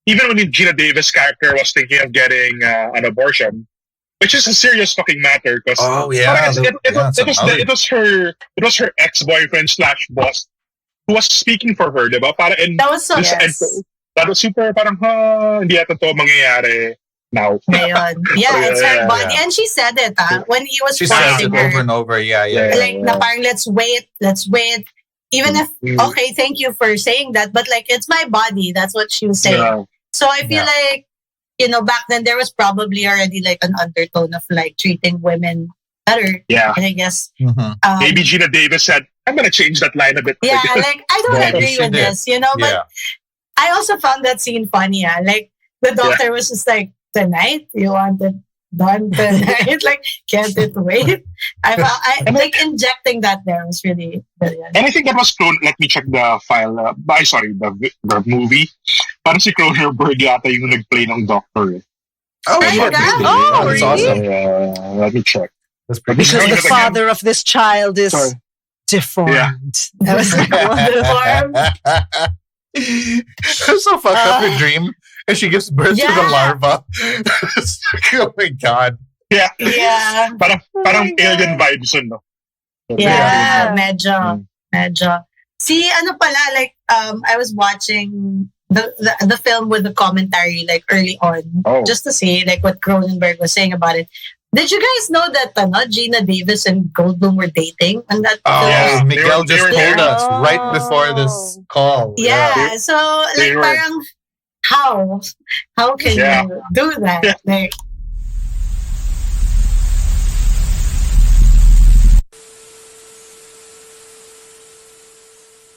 Speaker 6: even when Gina Davis' character was thinking of getting an abortion, which is a serious fucking matter because it was her ex-boyfriend / boss who was speaking for her, diba? Para in
Speaker 3: that was so
Speaker 6: this,
Speaker 3: yes.
Speaker 6: that was super parang hindi yata to mangyayari now.
Speaker 3: Ngayon. Yeah, it's her
Speaker 5: Yeah,
Speaker 3: body.
Speaker 5: yeah.
Speaker 3: And she said it, when he was
Speaker 5: She says
Speaker 3: forcing
Speaker 5: it
Speaker 3: her.
Speaker 5: over and over. Yeah.
Speaker 3: Like, na parang, let's wait. Even if, okay, thank you for saying that, but like, it's my body. That's what she was saying.
Speaker 6: Yeah.
Speaker 3: So I feel like, you know, back then there was probably already like an undertone of like treating women better.
Speaker 6: Yeah.
Speaker 3: And I guess,
Speaker 5: Mhm.
Speaker 6: Maybe Gina Davis said, I'm gonna change that line a bit.
Speaker 3: yeah, like, I don't
Speaker 5: Maybe
Speaker 3: agree
Speaker 5: she
Speaker 3: with
Speaker 5: did.
Speaker 3: this, you know, but
Speaker 5: Yeah.
Speaker 3: I also found that scene funny. Like, the doctor was just like, tonight, you want it done tonight? Like, can't it wait? I like injecting that there was really brilliant.
Speaker 6: And I think that was let me check the file. The movie. Parang si Cronenberg yata yung nag-play ng doctor.
Speaker 5: Oh,
Speaker 3: my
Speaker 5: yeah,
Speaker 3: God.
Speaker 5: really?
Speaker 4: Oh,
Speaker 5: That's
Speaker 4: really?
Speaker 5: awesome.
Speaker 6: Let me check.
Speaker 5: That's pretty
Speaker 6: Because
Speaker 4: Because
Speaker 6: Sorry,
Speaker 4: the
Speaker 6: again.
Speaker 4: father of this child is
Speaker 6: Sorry.
Speaker 4: deformed.
Speaker 6: Yeah.
Speaker 4: That was like
Speaker 3: Deformed.
Speaker 5: It's so fucked up your dream. And she gives birth to the
Speaker 3: Yeah.
Speaker 5: larva. It's like, oh my God.
Speaker 6: Yeah.
Speaker 3: Yeah.
Speaker 6: Parang
Speaker 4: my
Speaker 6: alien
Speaker 4: God.
Speaker 6: vibes yun, no?
Speaker 3: Yeah,
Speaker 6: Mm.
Speaker 3: medyo. See, ano pala, like, I was watching the film with the commentary, like, early on,
Speaker 6: Oh.
Speaker 3: just to see, like, what Cronenberg was saying about it. Did you guys know that Gina Davis and Goldblum were dating? And that
Speaker 5: Oh,
Speaker 6: Yeah,
Speaker 5: Miguel
Speaker 6: they
Speaker 5: just
Speaker 6: were
Speaker 5: told
Speaker 6: married.
Speaker 5: us right before this call.
Speaker 3: yeah. So
Speaker 6: they
Speaker 3: like
Speaker 6: were-
Speaker 3: parang how can
Speaker 6: Yeah.
Speaker 3: you do that?
Speaker 6: Yeah.
Speaker 3: Like,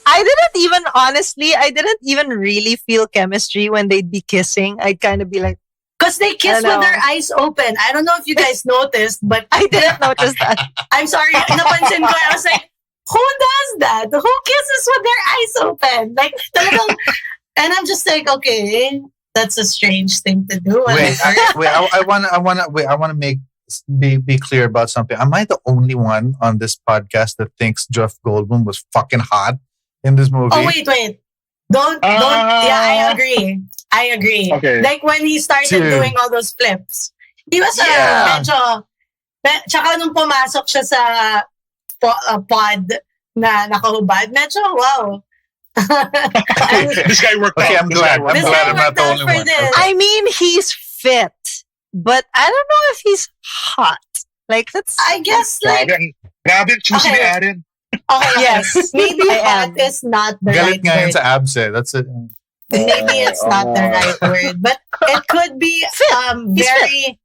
Speaker 4: I didn't even really feel chemistry when they'd be kissing. I'd kind of be like,
Speaker 3: because they kiss
Speaker 4: I
Speaker 3: with their
Speaker 4: know.
Speaker 3: eyes open. I don't know if you guys noticed, but
Speaker 4: I didn't notice that.
Speaker 3: I'm sorry, napansin ko. I was like, who does that? Who kisses with their eyes open? Like, talagang, and I'm just like, okay, that's a strange thing to do.
Speaker 5: Wait,
Speaker 3: Whatever.
Speaker 5: I want to be clear about something. Am I the only one on this podcast that thinks Jeff Goldblum was fucking hot in this movie?
Speaker 3: Oh, wait. Don't. Yeah, I agree.
Speaker 6: Okay.
Speaker 3: Like when he started
Speaker 5: Dude.
Speaker 3: doing all those flips, he was
Speaker 5: Yeah.
Speaker 3: tsaka nung pumasok siya sa pod na nakahubad, medyo wow.
Speaker 6: This guy worked
Speaker 5: Okay,
Speaker 6: out.
Speaker 5: I'm
Speaker 6: This
Speaker 5: glad.
Speaker 6: guy worked
Speaker 5: I'm
Speaker 3: This
Speaker 6: out.
Speaker 5: glad
Speaker 3: guy
Speaker 5: I'm not
Speaker 3: worked
Speaker 5: the
Speaker 3: out
Speaker 5: only
Speaker 3: for
Speaker 5: one.
Speaker 3: this.
Speaker 4: I mean, he's fit, but I don't know if he's hot. Like, that's.
Speaker 3: I guess like
Speaker 6: Grabe, choosing
Speaker 3: Okay.
Speaker 6: Aaron.
Speaker 3: okay,
Speaker 4: Yes,
Speaker 3: maybe
Speaker 4: I
Speaker 3: hot
Speaker 4: am.
Speaker 3: is not the
Speaker 5: Galit
Speaker 3: right
Speaker 5: nga yun
Speaker 3: word.
Speaker 5: sa abs eh. That's it.
Speaker 3: Maybe it's not the right word, but it could be
Speaker 4: He's
Speaker 3: very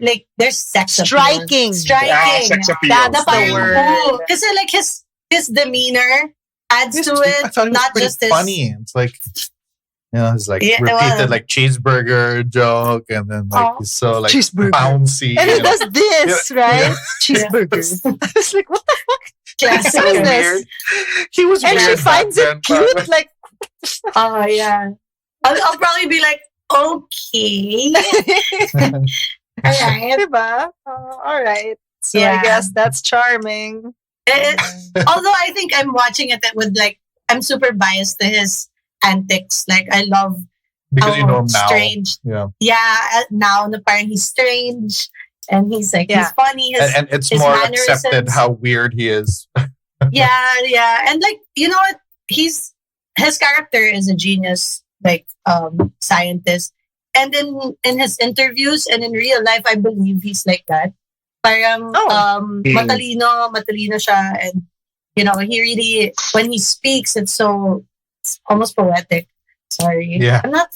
Speaker 3: like there's sex appeal.
Speaker 4: Striking.
Speaker 6: Yeah, sex appeal.
Speaker 4: That's
Speaker 3: Na
Speaker 4: the
Speaker 3: parang,
Speaker 4: word.
Speaker 3: ooh, kasi like his demeanor adds to
Speaker 5: I
Speaker 3: it,
Speaker 5: thought it was
Speaker 3: not
Speaker 5: pretty
Speaker 3: just his
Speaker 5: funny. It's like, his like
Speaker 3: Yeah,
Speaker 5: repeated
Speaker 3: well.
Speaker 5: like cheeseburger joke, and then like
Speaker 3: Oh.
Speaker 5: he's so like
Speaker 4: Cheeseburger.
Speaker 5: bouncy.
Speaker 4: And he
Speaker 5: you know.
Speaker 4: does this, right? Cheeseburger. I was like, what the fuck?
Speaker 3: classic.
Speaker 4: What is
Speaker 5: So
Speaker 4: this?
Speaker 5: weird. He was
Speaker 4: And she
Speaker 5: weird back
Speaker 4: finds it
Speaker 5: then,
Speaker 4: cute.
Speaker 5: but-
Speaker 4: Like,
Speaker 3: Oh yeah. I'll probably be like, okay, all right.
Speaker 4: diba? Oh, all right. So I
Speaker 3: Yeah.
Speaker 4: guess that's charming.
Speaker 3: Although I think I'm watching it with like I'm super biased to his antics. Like I love
Speaker 5: because you
Speaker 3: how
Speaker 5: know him now.
Speaker 3: strange.
Speaker 5: Yeah,
Speaker 3: Yeah, now na parang he's strange and he's like
Speaker 4: Yeah.
Speaker 3: he's funny.
Speaker 5: and it's
Speaker 3: his
Speaker 5: more
Speaker 3: mannerisms.
Speaker 5: accepted how weird he is.
Speaker 3: yeah, and like you know what, his character is a genius, like scientist, and in his interviews and in real life, I believe he's like that. Parang matalino siya, and you know he really when he speaks, it's almost poetic. Sorry,
Speaker 5: Yeah.
Speaker 3: I'm not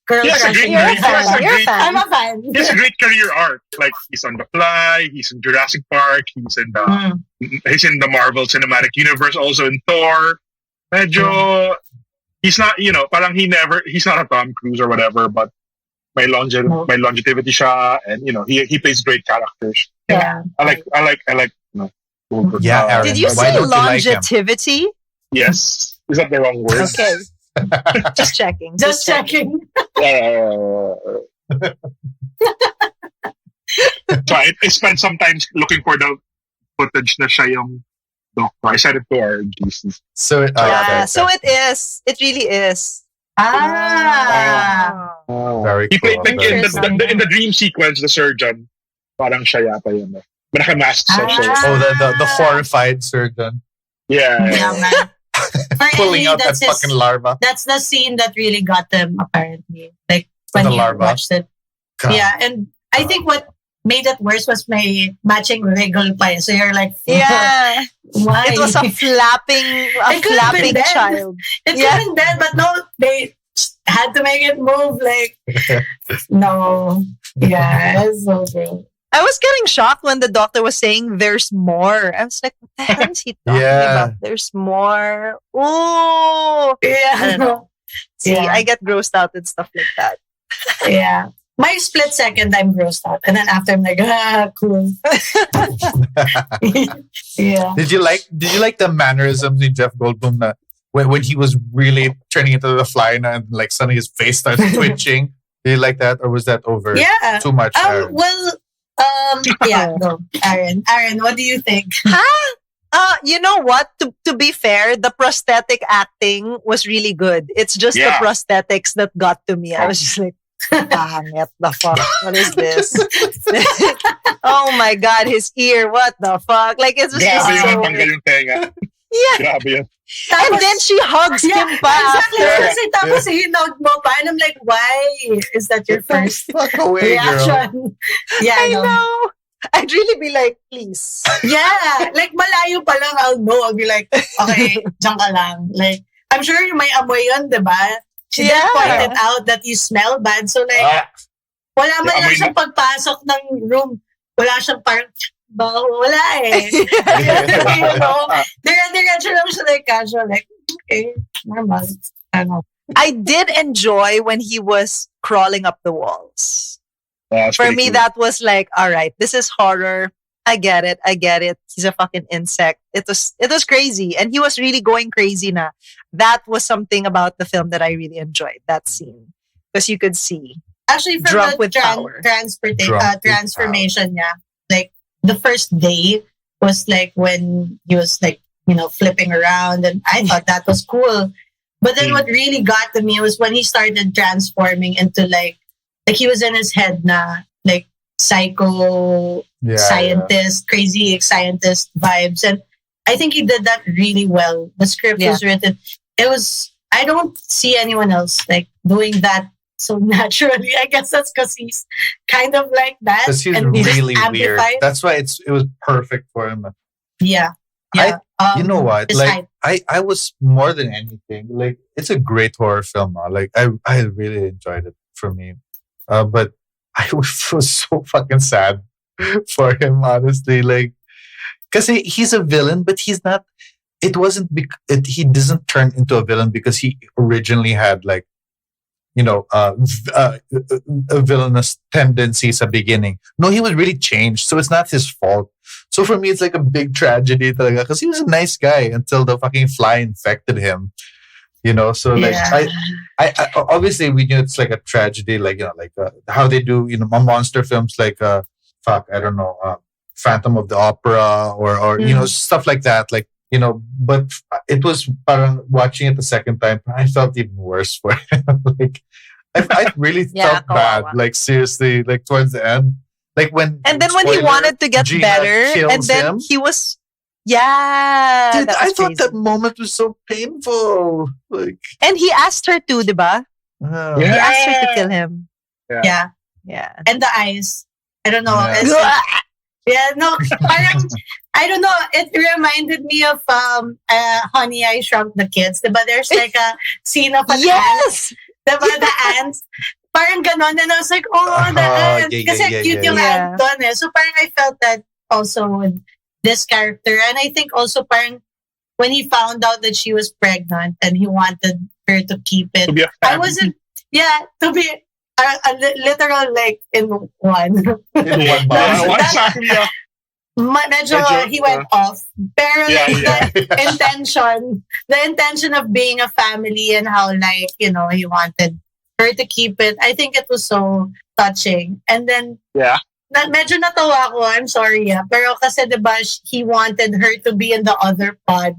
Speaker 3: girl
Speaker 6: Yes,
Speaker 3: crushing.
Speaker 6: agree.
Speaker 3: You're a
Speaker 6: Yes,
Speaker 3: fan.
Speaker 6: agree.
Speaker 4: You're a fan.
Speaker 3: I'm a fan.
Speaker 6: He has a great career arc. Like he's on The Fly, he's in Jurassic Park, he's in the Marvel Cinematic Universe, also in Thor. Medyo he's not, parang he's not a Tom Cruise or whatever, but may longevity siya, and he plays great characters.
Speaker 3: Yeah.
Speaker 6: I like. Goldberg.
Speaker 5: Yeah, Aaron.
Speaker 4: Did you
Speaker 5: Why
Speaker 4: say
Speaker 5: don't you like him?
Speaker 4: longevity?
Speaker 6: Yes. Is that the wrong word?
Speaker 4: Okay. Just checking.
Speaker 3: Just checking.
Speaker 6: So I spent some time looking for the footage na siya yung doctor. I said it to our GC.
Speaker 5: So
Speaker 4: Yeah, so it is. It really is.
Speaker 3: Ah.
Speaker 5: very
Speaker 6: He
Speaker 5: cool.
Speaker 6: played like, in the dream sequence, the surgeon. Parang siya yata yun. Naka-mask siya.
Speaker 5: Oh, the horrified surgeon
Speaker 3: Yeah,
Speaker 6: Yeah.
Speaker 3: man. For
Speaker 5: pulling
Speaker 3: Ellie,
Speaker 5: out that
Speaker 3: that's
Speaker 5: fucking larva.
Speaker 3: That's the scene that really got them, apparently. Like when
Speaker 5: The
Speaker 3: he
Speaker 5: larva?
Speaker 3: watched it.
Speaker 5: God.
Speaker 3: Yeah, and I think what made it worse was my matching wriggle pa. So you're like,
Speaker 4: Yeah.
Speaker 3: why?
Speaker 4: It was a
Speaker 3: It could have been
Speaker 4: flapping
Speaker 3: dead.
Speaker 4: child.
Speaker 3: could
Speaker 4: yeah.
Speaker 3: have been dead, but no, they had to make it move. Like, no. Yeah, it's so good.
Speaker 4: I was getting shocked when the doctor was saying there's more. I was like, what the hell is he talking
Speaker 5: Yeah.
Speaker 4: about? There's more. Ooh. I
Speaker 3: Yeah.
Speaker 4: don't know. See,
Speaker 3: Yeah.
Speaker 4: I get grossed out and stuff like that.
Speaker 3: Yeah. My split second, I'm grossed out. And then after, I'm like, cool. Yeah.
Speaker 5: Did you like the mannerisms in Jeff Goldblum na when he was really turning into the fly na, and like suddenly his face starts twitching? Did you like that, or was that over
Speaker 3: Yeah.
Speaker 5: too much? Aaron?
Speaker 3: Yeah, no. Aaron, what do you think?
Speaker 4: You know what? To be fair, the prosthetic acting was really good. It's just the
Speaker 6: Yeah.
Speaker 4: prosthetics that got to me. I was just like, pangit the fuck. What is this? Oh my god, his ear. What the fuck? Like it's just
Speaker 6: Grabe yung
Speaker 4: so.
Speaker 6: tanggal yung tenga.
Speaker 4: Yeah.
Speaker 6: Grabe yan.
Speaker 4: And then she hugs him pa
Speaker 3: exactly.
Speaker 4: after.
Speaker 3: Kasi tapos hinog mo pa. And I'm like, why is that your first
Speaker 5: Fuck away, girl.
Speaker 3: reaction? Yeah,
Speaker 4: I
Speaker 3: no.
Speaker 4: know. I'd really be like, please.
Speaker 3: Yeah. Like, malayo pa lang, I'll know. I'll be like, okay, dyan ka lang. Like, I'm sure may amoy yun, diba? She did
Speaker 4: Yeah.
Speaker 3: point it out that you smell bad. So like, wala man
Speaker 6: Yung
Speaker 3: lang
Speaker 6: amoy
Speaker 3: siyang pagpasok ng room. Wala siyang parang, wala eh. You know? Diretso lang siya like casual. Like, okay, normal. Ano.
Speaker 4: I did enjoy when he was crawling up the walls.
Speaker 6: It's
Speaker 4: For
Speaker 6: pretty
Speaker 4: me,
Speaker 6: cool.
Speaker 4: that was like, all right, this is horror. I get it. He's a fucking insect. It was crazy. And he was really going crazy na. That was something about the film that I really enjoyed, that scene. Because you could see.
Speaker 3: Actually, from
Speaker 4: Drunk
Speaker 3: the
Speaker 4: with power.
Speaker 3: transformation niya, like, the first day was like when he was like, you know, flipping around. And I thought that was cool. But then what really got to me was when he started transforming into like he was in his head na, like, psycho scientist, crazy scientist vibes. And I think he did that really well. The script was written. I don't see anyone else like doing that so naturally. I guess that's because he's kind of like that.
Speaker 5: Because he's
Speaker 3: and he just
Speaker 5: really weird.
Speaker 3: amplifies.
Speaker 5: That's why it was perfect for him.
Speaker 3: Yeah. Yeah.
Speaker 5: You know what?
Speaker 3: his
Speaker 5: Like,
Speaker 3: height.
Speaker 5: I was more than anything. Like, it's a great horror film. Like, I really enjoyed it for me. But I was so fucking sad for him, honestly. Like, because he's a villain, but he's not. It wasn't. He doesn't turn into a villain because he originally had, like, you know, a villainous tendencies at beginning. No, he was really changed. So it's not his fault. So for me, it's like a big tragedy because he was a nice guy until the fucking fly infected him. You know, so like I obviously we knew it's like a tragedy, like, you know, like how they do, you know, monster films like I don't know, Phantom of the Opera or you know, stuff like that, like, you know. But it was parang watching it the second time, I felt even worse for him. Like, I really felt bad, like, seriously, like, towards the end, like when
Speaker 4: and then when he wanted to get
Speaker 5: Gina
Speaker 4: better,
Speaker 5: kills
Speaker 4: and then
Speaker 5: him.
Speaker 4: he was. Yeah,
Speaker 5: Dude,
Speaker 4: that
Speaker 5: I
Speaker 4: was
Speaker 5: thought
Speaker 4: crazy.
Speaker 5: that moment was so painful. Like,
Speaker 4: And he asked her to, diba? He
Speaker 6: Yeah.
Speaker 4: asked her to kill him.
Speaker 3: Yeah.
Speaker 4: Yeah.
Speaker 3: And the eyes. I don't know.
Speaker 5: Yeah.
Speaker 3: It's like, yeah, no, parang, I don't know. It reminded me of Honey, I Shrunk the Kids. Diba? There's like a scene of an ant.
Speaker 4: Yes!
Speaker 3: Diba? The ants. Parang ganon. And I was like, oh, the ant. Kasi cute yung
Speaker 4: yeah.
Speaker 3: ant doon eh. So parang I felt that also with this character. And I think also parang when he found out that she was pregnant and he wanted her to keep it.
Speaker 6: To be a
Speaker 3: I
Speaker 6: family.
Speaker 3: wasn't, to be a literal, like, in one.
Speaker 5: in one box.
Speaker 6: Exactly, yeah.
Speaker 3: Medyo he went off. Pero
Speaker 6: Yeah,
Speaker 3: the intention of being a family and how, like, you know, he wanted her to keep it. I think it was so touching. And then, medyo natawa ko. I'm sorry, pero kasi diba, he wanted her to be in the other pod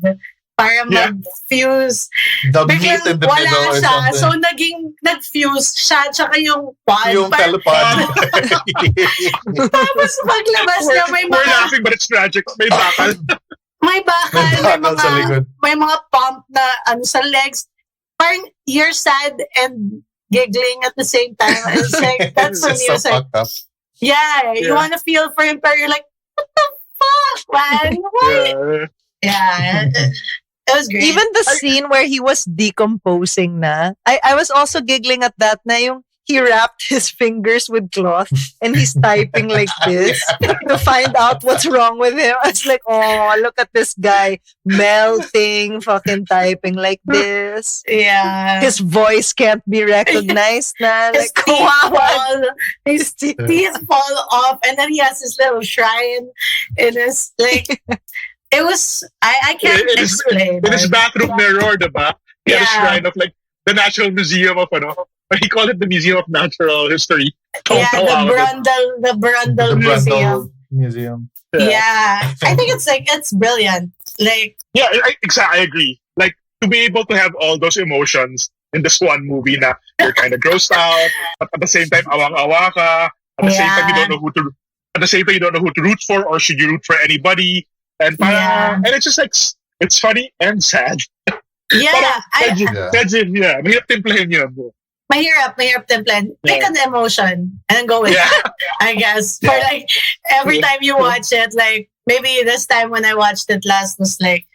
Speaker 3: para mag-fuse.
Speaker 5: The meat in the
Speaker 3: wala
Speaker 5: middle or
Speaker 3: siya.
Speaker 5: something.
Speaker 3: So, nag-fuse siya tsaka yung pod.
Speaker 5: Yung
Speaker 3: Parang-
Speaker 5: telepod.
Speaker 3: Tapos paglabas na may
Speaker 6: We're
Speaker 3: mga
Speaker 6: laughing, but it's tragic. May bakal.
Speaker 3: may bakal,
Speaker 5: May bakal sa likod.
Speaker 3: may mga pump na ano sa legs. Parang you're sad and giggling at the same time. It's like, that's for
Speaker 5: It's
Speaker 3: me.
Speaker 5: so
Speaker 3: It's like,
Speaker 5: fucked up.
Speaker 3: yeah, you want to feel for him, but you're like, what the fuck, man? Why? Yeah. It was great.
Speaker 4: Even the scene where he was decomposing na, I was also giggling at that na yung he wrapped his fingers with cloth and he's typing like this to find out what's wrong with him. I was like, oh, look at this guy melting, fucking typing like this.
Speaker 3: yeah.
Speaker 4: His voice can't be recognized na.
Speaker 3: His
Speaker 4: Like,
Speaker 3: teeth
Speaker 4: kawawa.
Speaker 3: fall, his teeth fall off, and then he has this little shrine in his, like, it was, I can't explain.
Speaker 6: In his bathroom mirror, diba? He had a
Speaker 3: Yeah.
Speaker 6: shrine of, like, the National Museum of, he called it the Museum of Natural History.
Speaker 3: Yeah, the Brundle Museum.
Speaker 5: Museum.
Speaker 3: Yeah. I think it's brilliant. Like,
Speaker 6: Yeah, exactly. I agree. Like, to be able to have all those emotions in this one movie na you're kind of grossed out, but at the same time, awang-awa ka. At the same time, you don't know who to. At the same time, you don't know who to root for, or should you root for anybody? And parang, and it's just like It's funny and sad.
Speaker 3: Yeah,
Speaker 6: Yeah. Mahirap timplahin yun.
Speaker 3: mahirap timplahan. Pick an emotion and then go with
Speaker 6: Yeah.
Speaker 3: it, I guess. For like, every time you watch it, like, maybe this time when I watched it last was like,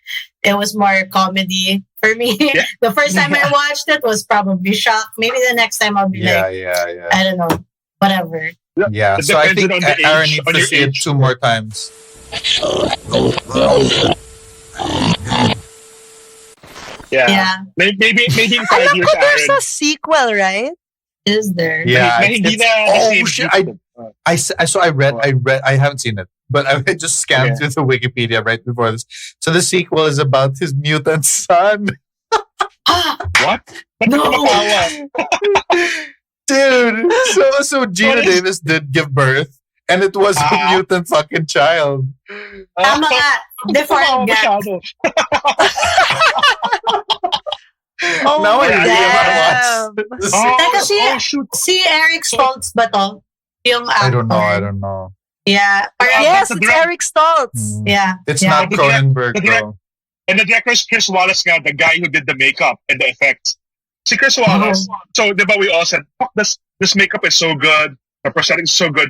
Speaker 3: it was more comedy for me.
Speaker 6: Yeah.
Speaker 3: The first time I watched it was probably shock. Maybe the next time I'll be like,
Speaker 5: yeah.
Speaker 3: I don't know, whatever.
Speaker 5: Yeah,
Speaker 6: It
Speaker 5: so I
Speaker 6: depends
Speaker 5: think
Speaker 6: on the
Speaker 5: Aaron
Speaker 6: age,
Speaker 5: needs
Speaker 6: on
Speaker 5: to
Speaker 6: your
Speaker 5: see it
Speaker 6: age.
Speaker 5: 2 more times.
Speaker 3: Yeah.
Speaker 6: Maybe in 5
Speaker 4: Alam
Speaker 6: years,
Speaker 4: ko there's
Speaker 6: Aaron.
Speaker 4: a sequel, right?
Speaker 3: Is there?
Speaker 5: Yeah,
Speaker 6: Na hindi na
Speaker 5: oh
Speaker 6: same
Speaker 5: shit!
Speaker 6: people.
Speaker 5: I haven't seen it, but I just scanned
Speaker 6: Okay.
Speaker 5: through the Wikipedia right before this. So the sequel is about his mutant son.
Speaker 6: What?
Speaker 3: No.
Speaker 5: Dude, so Gina
Speaker 6: What is-
Speaker 5: Davis did give birth, and it was a
Speaker 6: Ah.
Speaker 5: mutant fucking child.
Speaker 3: Tama nga. Deformed gap.
Speaker 6: Masyado.
Speaker 4: Oh,
Speaker 5: Now I really
Speaker 6: damn.
Speaker 5: want to watch. the sequel.
Speaker 3: Teka,
Speaker 6: Oh, shoot.
Speaker 3: Si Eric Stoltz ba to? Yung
Speaker 5: I
Speaker 3: actor.
Speaker 5: don't know.
Speaker 3: Yeah. Parang,
Speaker 4: Yes,
Speaker 6: that's a
Speaker 4: it's
Speaker 6: drug.
Speaker 4: Eric Stoltz.
Speaker 3: Yeah.
Speaker 5: It's
Speaker 3: yeah.
Speaker 5: not Cronenberg
Speaker 6: The direct-
Speaker 5: though.
Speaker 6: And the director is Chris Wallace nga, the guy who did the makeup and the effects. Si Chris Wallace. So, di ba we all said, fuck, this makeup is so good. The prosthetics is so good.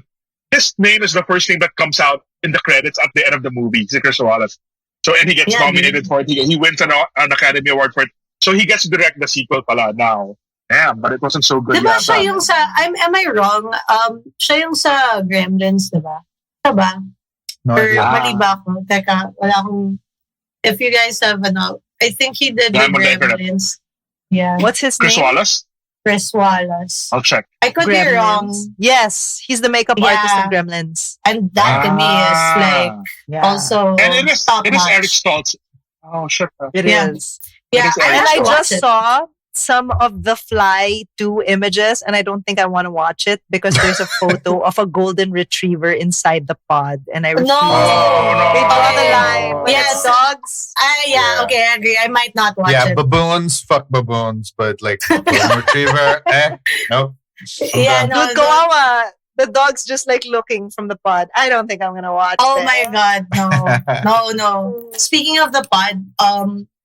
Speaker 6: His name is the first thing that comes out in the credits at the end of the movie, si Chris Wallace. So, and he gets
Speaker 3: Yeah,
Speaker 6: nominated for it. He wins an Academy Award for it. So, he gets to direct the sequel pala now. Damn, but it wasn't so good.
Speaker 3: Diba
Speaker 6: yata.
Speaker 3: siya yung sa, am I wrong? Siya yung sa Gremlins, diba? Diba?
Speaker 5: No
Speaker 3: Or
Speaker 5: idea.
Speaker 3: mali ba ako? Teka, wala akong, if you guys have, I think he did
Speaker 6: Yeah,
Speaker 3: the
Speaker 6: I'm on the internet.
Speaker 3: Gremlins. Yeah.
Speaker 4: What's his
Speaker 6: Chris
Speaker 4: name?
Speaker 6: Wallace?
Speaker 3: Chris Wallace.
Speaker 6: I'll check.
Speaker 3: I could be wrong.
Speaker 4: Yes, he's the makeup
Speaker 3: Yeah.
Speaker 4: artist in Gremlins.
Speaker 3: And that to me is like,
Speaker 4: Yeah.
Speaker 3: also
Speaker 6: And it is
Speaker 3: top
Speaker 6: Eric
Speaker 3: notch.
Speaker 6: Stoltz. Oh, shit.
Speaker 4: It
Speaker 3: Yeah.
Speaker 4: is.
Speaker 3: Yeah,
Speaker 6: It is
Speaker 3: I
Speaker 6: Eric
Speaker 4: And
Speaker 3: have
Speaker 4: I
Speaker 3: to watch
Speaker 4: just
Speaker 3: it.
Speaker 4: saw some of the Fly 2 images, and I don't think I want to watch it because there's a photo of a golden retriever inside the pod, and I refuse.
Speaker 3: No.
Speaker 6: Oh,
Speaker 4: They
Speaker 6: no.
Speaker 4: draw the line when
Speaker 3: Yes.
Speaker 4: it's dogs.
Speaker 3: Yeah,
Speaker 5: Yeah.
Speaker 3: okay, I agree. I might not watch
Speaker 5: Yeah,
Speaker 3: it.
Speaker 5: baboons, fuck baboons, but like golden retriever, nope. I'm
Speaker 3: Yeah,
Speaker 5: done.
Speaker 3: no,
Speaker 4: Dude, kawawa. The dog's just like looking from the pod. I don't think I'm gonna watch
Speaker 3: Oh
Speaker 4: it.
Speaker 3: my god, no. Speaking of the pod,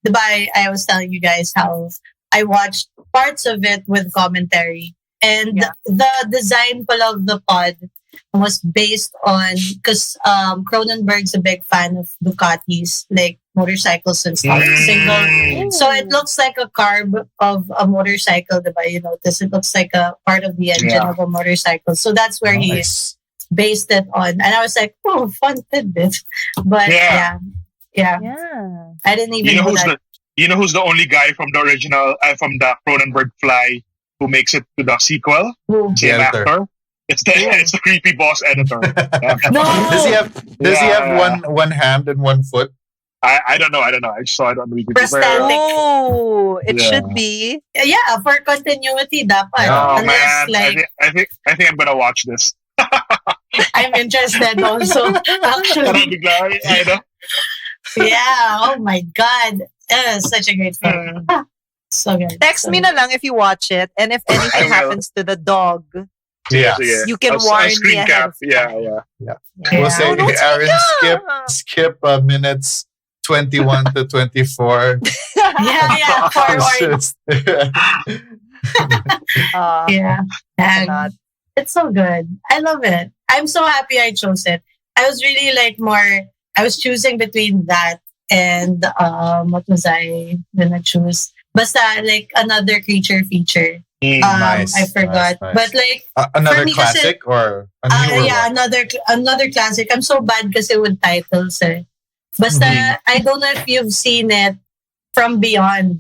Speaker 3: diba, I was telling you guys how I watched parts of it with commentary, and
Speaker 4: Yeah.
Speaker 3: the design pala of the pod was based on, because Cronenberg's a big fan of Ducatis, like motorcycles and stuff. Single. So it looks like a carb of a motorcycle, diba? You notice it looks like a part of the engine
Speaker 6: Yeah.
Speaker 3: of a motorcycle. So that's where he
Speaker 5: Nice.
Speaker 3: based it on. And I was like, oh, fun tidbit. But
Speaker 6: Yeah.
Speaker 3: yeah,
Speaker 4: Yeah.
Speaker 3: I didn't even
Speaker 6: You know
Speaker 3: know
Speaker 6: who's
Speaker 3: that.
Speaker 6: who's the only guy from the original, from the Cronenberg Fly who makes it to the sequel?
Speaker 3: Who?
Speaker 5: The
Speaker 6: Same
Speaker 5: editor.
Speaker 6: actor. It's the creepy boss editor. Yeah.
Speaker 3: No!
Speaker 5: Does he have
Speaker 6: Yeah.
Speaker 5: one hand and one foot?
Speaker 6: I don't know. I just saw it on Wikipedia.
Speaker 3: Prosthetic.
Speaker 4: Oh, it
Speaker 6: Yeah.
Speaker 4: should be.
Speaker 3: Yeah, for continuity, dapat.
Speaker 6: Oh
Speaker 3: Unless,
Speaker 6: man,
Speaker 3: like,
Speaker 6: I think I'm gonna watch this.
Speaker 3: I'm interested also,
Speaker 6: Parang
Speaker 3: actually.
Speaker 6: bigla, I know.
Speaker 3: Yeah, oh my God. Such a great film. So good.
Speaker 4: Text
Speaker 3: so
Speaker 4: me
Speaker 3: good.
Speaker 4: na lang if you watch it, and if
Speaker 6: I
Speaker 4: anything
Speaker 6: will.
Speaker 4: happens to the dog,
Speaker 5: Yeah.
Speaker 6: Sige.
Speaker 4: you can
Speaker 6: I'll
Speaker 4: warn me
Speaker 6: screen
Speaker 4: ahead
Speaker 6: cap.
Speaker 4: of
Speaker 6: Yeah,
Speaker 4: time.
Speaker 6: yeah.
Speaker 3: Yeah.
Speaker 5: We'll say,
Speaker 4: Oh, don't
Speaker 5: Aaron,
Speaker 4: speak
Speaker 5: skip minutes 21 to 24.
Speaker 3: Yeah, forward.
Speaker 5: Just-
Speaker 3: Yeah. And
Speaker 4: cannot.
Speaker 3: it's so good. I love it. I'm so happy I chose it. I was really like I was choosing between that and what was I gonna choose? Basta like another creature feature.
Speaker 5: Nice,
Speaker 3: I forgot.
Speaker 5: nice.
Speaker 3: But like
Speaker 5: another
Speaker 3: For me kasi-
Speaker 5: classic or a newer
Speaker 3: yeah,
Speaker 5: one?
Speaker 3: another classic. I'm so bad kasi with titles eh. Basta
Speaker 5: Mhm.
Speaker 3: I don't know if you've seen it, From Beyond.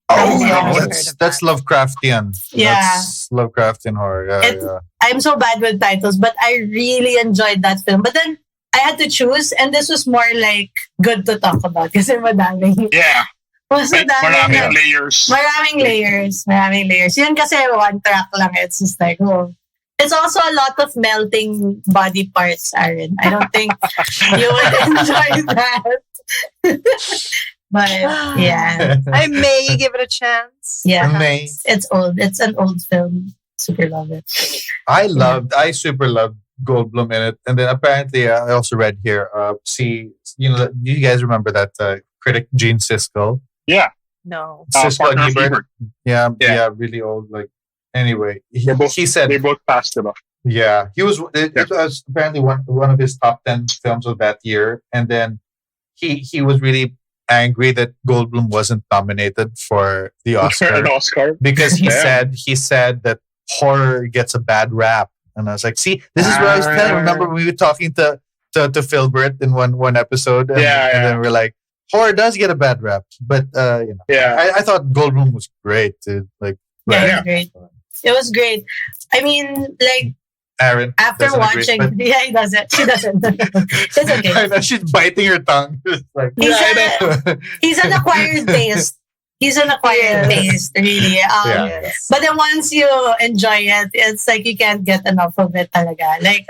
Speaker 5: Oh,
Speaker 3: Yeah.
Speaker 5: no, that's Lovecraftian.
Speaker 3: Yeah.
Speaker 5: That's Lovecraftian horror. Yeah,
Speaker 3: It's-
Speaker 5: yeah.
Speaker 3: I'm so bad with titles, but I really enjoyed that film. But then I had to choose, and this was more like good to talk about kasi madaming.
Speaker 6: Yeah.
Speaker 3: Mas
Speaker 6: Maraming layers.
Speaker 3: Maraming layers. Yun kasi one track lang. It's just like, oh. It's also a lot of melting body parts, Aaron. I don't think you would enjoy that. But yeah.
Speaker 4: I may give it a chance.
Speaker 3: Yeah.
Speaker 5: May.
Speaker 3: It's old. It's an old film. Super love it.
Speaker 5: I super loved Goldblum in it. And then apparently I also read here, you guys remember that critic Gene Siskel.
Speaker 6: Yeah.
Speaker 4: No.
Speaker 5: Siskel and
Speaker 6: Partner of
Speaker 5: Ebert.
Speaker 6: Ebert.
Speaker 5: Yeah,
Speaker 6: Yeah.
Speaker 5: yeah, really old. Like anyway, he
Speaker 6: They
Speaker 5: said,
Speaker 6: both passed it off.
Speaker 5: yeah, he was. It
Speaker 6: Yeah.
Speaker 5: was apparently one of his top 10 films of that year, and then he was really angry that Goldblum wasn't nominated for the
Speaker 6: An
Speaker 5: Oscar
Speaker 6: Oscar.
Speaker 5: because
Speaker 6: Yeah.
Speaker 5: he said that horror gets a bad rap, and I was like, see, this is what I was telling. Remember we were talking to Philbert in one episode, and,
Speaker 6: Yeah,
Speaker 5: and
Speaker 6: yeah.
Speaker 5: then we're like, horror does get a bad rap, but
Speaker 6: Yeah.
Speaker 5: I thought Goldblum was great. Dude. Like,
Speaker 3: Yeah,
Speaker 5: but
Speaker 3: it was great. It was great. I mean, like
Speaker 5: Aaron
Speaker 3: after
Speaker 5: doesn't agree,
Speaker 3: watching,
Speaker 5: but-
Speaker 3: yeah, he doesn't. She doesn't. It's
Speaker 5: I
Speaker 3: okay.
Speaker 5: know she's biting her tongue. It's like,
Speaker 3: He's,
Speaker 6: Yeah, I
Speaker 3: a, he's an acquired taste. He's an acquired taste, really.
Speaker 5: Yeah.
Speaker 4: Yes.
Speaker 3: But then once you enjoy it, it's like you can't get enough of it talaga. Like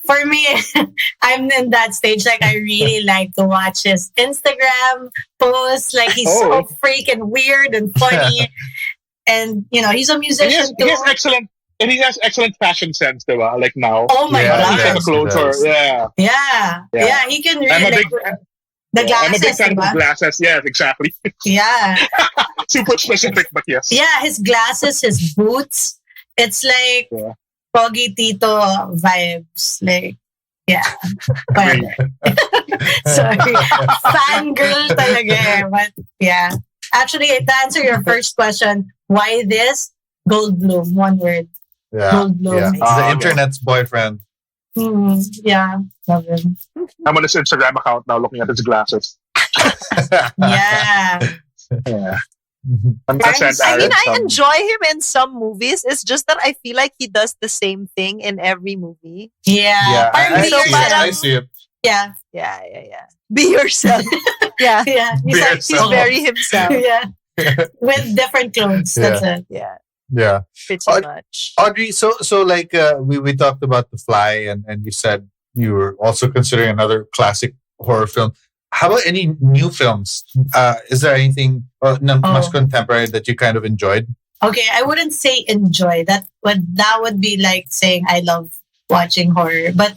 Speaker 3: for me, I'm in that stage. Like I really like to watch his Instagram posts. Like he's so
Speaker 6: Oh.
Speaker 3: freaking weird and funny. And he's a
Speaker 6: And he
Speaker 3: musician
Speaker 6: has,
Speaker 3: too.
Speaker 6: he has excellent fashion sense, diba? Like now.
Speaker 3: Oh my
Speaker 5: Yeah,
Speaker 6: These
Speaker 3: god.
Speaker 6: kind
Speaker 5: yes,
Speaker 6: of clothes
Speaker 5: he
Speaker 6: are,
Speaker 5: does.
Speaker 6: yeah.
Speaker 3: Yeah.
Speaker 6: Yeah.
Speaker 3: Yeah, he can
Speaker 6: I'm a
Speaker 3: really
Speaker 6: big,
Speaker 3: the
Speaker 6: I'm a big
Speaker 3: glasses,
Speaker 6: fan of
Speaker 3: diba?
Speaker 6: glasses. Yes, exactly.
Speaker 3: Yeah.
Speaker 6: Super specific, but yes.
Speaker 3: Yeah, his glasses, his boots. It's like
Speaker 6: Yeah.
Speaker 3: Pogi Tito vibes. Like, yeah. Whatever. Sorry. Fangirl talaga eh. But yeah. Actually, to answer your first question, why this? Goldblum, one word.
Speaker 5: yeah,
Speaker 3: Goldblum.
Speaker 5: yeah. It's the
Speaker 6: okay.
Speaker 5: internet's boyfriend.
Speaker 3: Yeah. Love him.
Speaker 6: I'm on his Instagram account now looking at his glasses.
Speaker 3: Yeah.
Speaker 6: Yeah.
Speaker 5: Mhm.
Speaker 6: I'm gonna send
Speaker 4: I mean,
Speaker 6: Aaron
Speaker 4: I
Speaker 6: some-
Speaker 4: enjoy him in some movies. It's just that I feel like he does the same thing in every movie.
Speaker 3: Yeah.
Speaker 5: Yeah,
Speaker 3: Parang
Speaker 5: I
Speaker 3: be
Speaker 5: see it.
Speaker 3: yourself.
Speaker 5: I see it.
Speaker 3: Yeah.
Speaker 4: Yeah. Be yourself. yeah.
Speaker 3: Yeah.
Speaker 5: Be
Speaker 3: He's like,
Speaker 4: He's
Speaker 5: yourself.
Speaker 4: very himself.
Speaker 3: yeah. With different clothes. That's it.
Speaker 4: Yeah.
Speaker 5: Yeah.
Speaker 4: Pretty
Speaker 5: Oh,
Speaker 4: much.
Speaker 5: Audrey, so like we talked about The Fly, and you said you were also considering another classic horror film. How about any new films? Is there anything much contemporary that you kind of enjoyed?
Speaker 3: Okay, I wouldn't say enjoy. That would be like saying I love watching horror. But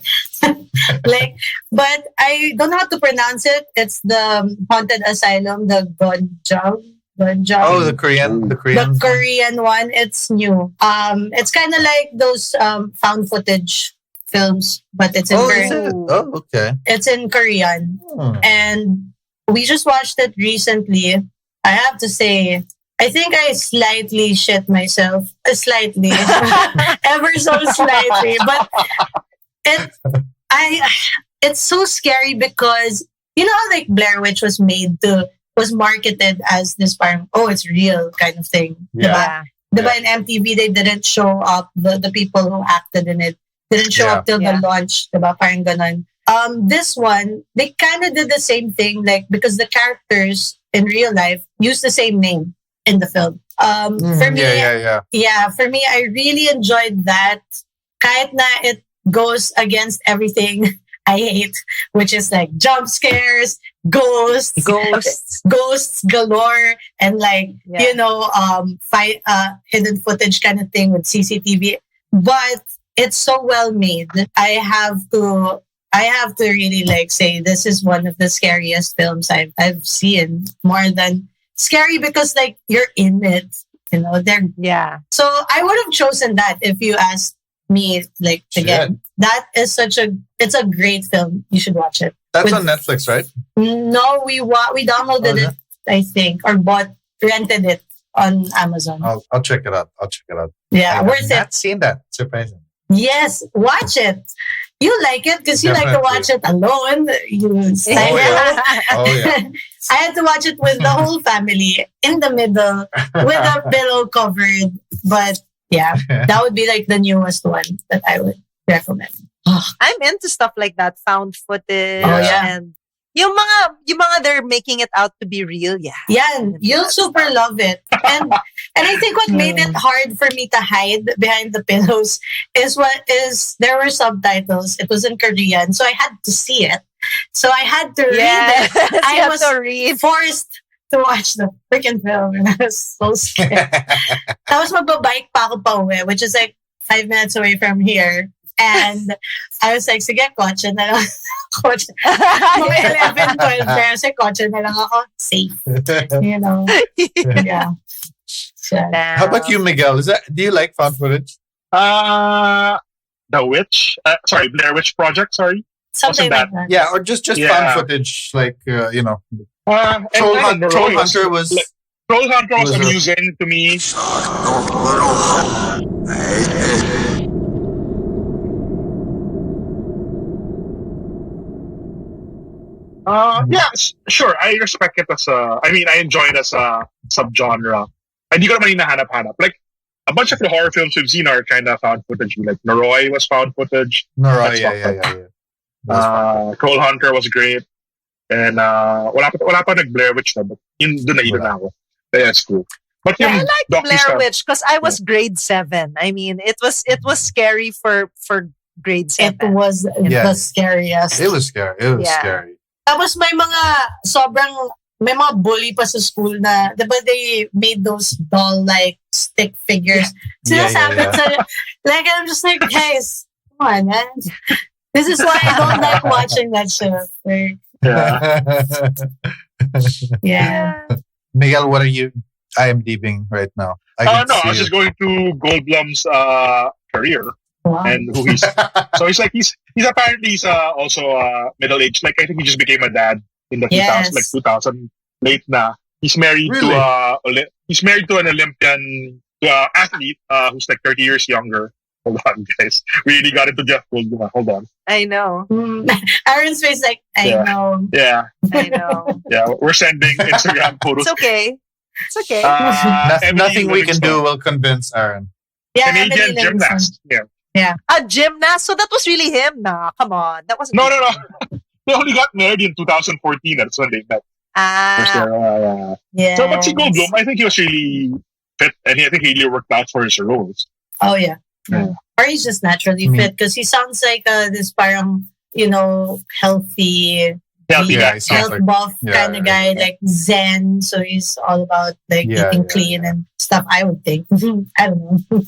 Speaker 3: but I don't know how to pronounce it. It's the Haunted Asylum, the Gonjang.
Speaker 5: Oh, the Korean.
Speaker 3: the Korean one. It's new. It's kind of like those found footage films, but it's in
Speaker 5: Oh,
Speaker 3: Korean.
Speaker 5: is it? Oh, okay.
Speaker 3: It's in Korean.
Speaker 5: Hmm.
Speaker 3: And we just watched it recently. I have to say, I think I slightly shit myself. Slightly. Ever so slightly. But it's so scary because you know how like Blair Witch was marketed as this it's real kind of thing.
Speaker 5: Yeah.
Speaker 3: Diba in MTV they didn't show up the people who acted in it. Didn't show up till the launch, diba? Parang ganon. This one, they kind of did the same thing, like because the characters in real life use the same name in the film. For me, for me, I really enjoyed that. Kahit na it goes against everything I hate, which is like jump scares, ghosts galore, and like hidden footage kind of thing with CCTV. But it's so well made. I have to really like say this is one of the scariest films I've seen. More than scary because like you're in it, So I would have chosen that if you asked me like again. That is it's a great film. You should watch it.
Speaker 5: That's on Netflix, right?
Speaker 3: No, we downloaded it, I think, or rented it on Amazon.
Speaker 5: I'll check it out.
Speaker 3: Yeah, worth
Speaker 5: I've not
Speaker 3: it.
Speaker 5: seen that. Surprising.
Speaker 3: Yes, watch it. You like it because you like to watch it alone.
Speaker 5: Oh yeah.
Speaker 3: I had to watch it with the whole family in the middle with a pillow covered. But yeah, that would be like the newest one that I would recommend.
Speaker 4: I'm into stuff like that, found footage,
Speaker 3: Oh, yeah.
Speaker 4: and yung mga they're making it out to be real.
Speaker 3: Yeah, you'll super love it. And I think what made it hard for me to hide behind the pillows is there were subtitles. It was in Korean, so I had to see it. So I had to read it. I was forced to watch the freaking film, and I was so scared. Tapos magbabike pa ako pa uwi, which is like 5 minutes away from here. And I was like, sige, kotse na lang. Kotse. Mga 11, 12, pero say, kotse na lang ako. Safe. You know? Yeah. So,
Speaker 5: How about you, Miguel? Do you like found footage?
Speaker 6: The Witch. Sorry, Blair Witch Project. Sorry.
Speaker 3: something
Speaker 6: Wasn't
Speaker 3: like that.
Speaker 5: Yeah, or just
Speaker 6: Yeah.
Speaker 5: found footage, like you know,
Speaker 6: And
Speaker 5: Troll,
Speaker 6: I don't know,
Speaker 5: Troll
Speaker 6: it was-
Speaker 5: Hunter was.
Speaker 6: like, Troll Hunter was
Speaker 5: was a-
Speaker 6: amusing to me. Sure. I respect it as a. I mean, I enjoy it as a subgenre. Hindi ko naman hinahanap-hanap. Like, a bunch of the horror films we've seen are kind of found footage. Like, Noroi was found footage.
Speaker 5: No, right,
Speaker 6: That's
Speaker 5: yeah.
Speaker 6: Troll Hunter was great. And wala pa nag-Blair Witch na, but doon na na ako. Yeah, it's cool. But
Speaker 4: Yeah, I
Speaker 6: yung
Speaker 4: like
Speaker 6: docu
Speaker 4: Blair
Speaker 6: stuff-
Speaker 4: Witch because I was grade 7. I mean, it was scary for grade 7.
Speaker 3: It was
Speaker 5: Yeah.
Speaker 3: the scariest.
Speaker 5: It was scary. It was
Speaker 4: Yeah.
Speaker 5: scary.
Speaker 3: Tapos may mga bully pa sa school na, diba they made those doll-like stick figures.
Speaker 5: Yeah,
Speaker 3: Sinasabi
Speaker 5: yeah.
Speaker 3: sa, like, I'm just like, guys, come on, man. This is why I don't like watching that show. Like,
Speaker 6: Yeah.
Speaker 3: yeah.
Speaker 5: Miguel, what are you IMDbing right now?
Speaker 6: No, I was just going through Goldblum's career
Speaker 3: Wow.
Speaker 6: and who he's. So he's apparently also middle aged. Like I think he just became a dad in the 2000, like
Speaker 3: Yes.
Speaker 6: 2000 late na. He's married
Speaker 5: Really?
Speaker 6: he's married to an Olympian athlete who's like 30 years younger. Hold on, guys. We really got into Jeff Goldblum. Hold on.
Speaker 4: I know.
Speaker 3: Aaron's face like, I
Speaker 6: Yeah.
Speaker 3: know.
Speaker 6: Yeah,
Speaker 4: I know.
Speaker 6: yeah. We're sending Instagram photos.
Speaker 4: It's okay. It's okay.
Speaker 6: Emily
Speaker 5: Nothing we can do
Speaker 6: Livingston,
Speaker 5: will convince Aaron.
Speaker 3: Yeah,
Speaker 6: Canadian
Speaker 3: Emily Livingston.
Speaker 6: gymnast. Yeah.
Speaker 4: A gymnast. So that was really him, nah. Come on. That wasn't
Speaker 6: No.
Speaker 4: him.
Speaker 6: They only got married in 2014. That's when they met.
Speaker 4: Ah,
Speaker 3: Yeah.
Speaker 6: So, but si Goldblum, I think he was really fit, and I think he really worked out for his roles.
Speaker 3: Oh, yeah.
Speaker 6: Yeah.
Speaker 3: Or he's just naturally
Speaker 5: Mm.
Speaker 3: fit because he sounds like this parang, healthy,
Speaker 5: Yeah, he sounds
Speaker 3: health
Speaker 5: like-
Speaker 3: buff
Speaker 5: yeah,
Speaker 3: kind of guy,
Speaker 5: yeah.
Speaker 3: like Zen. So he's all about like
Speaker 5: Yeah,
Speaker 3: eating
Speaker 5: yeah,
Speaker 3: clean and stuff, I would think. I don't know.
Speaker 4: I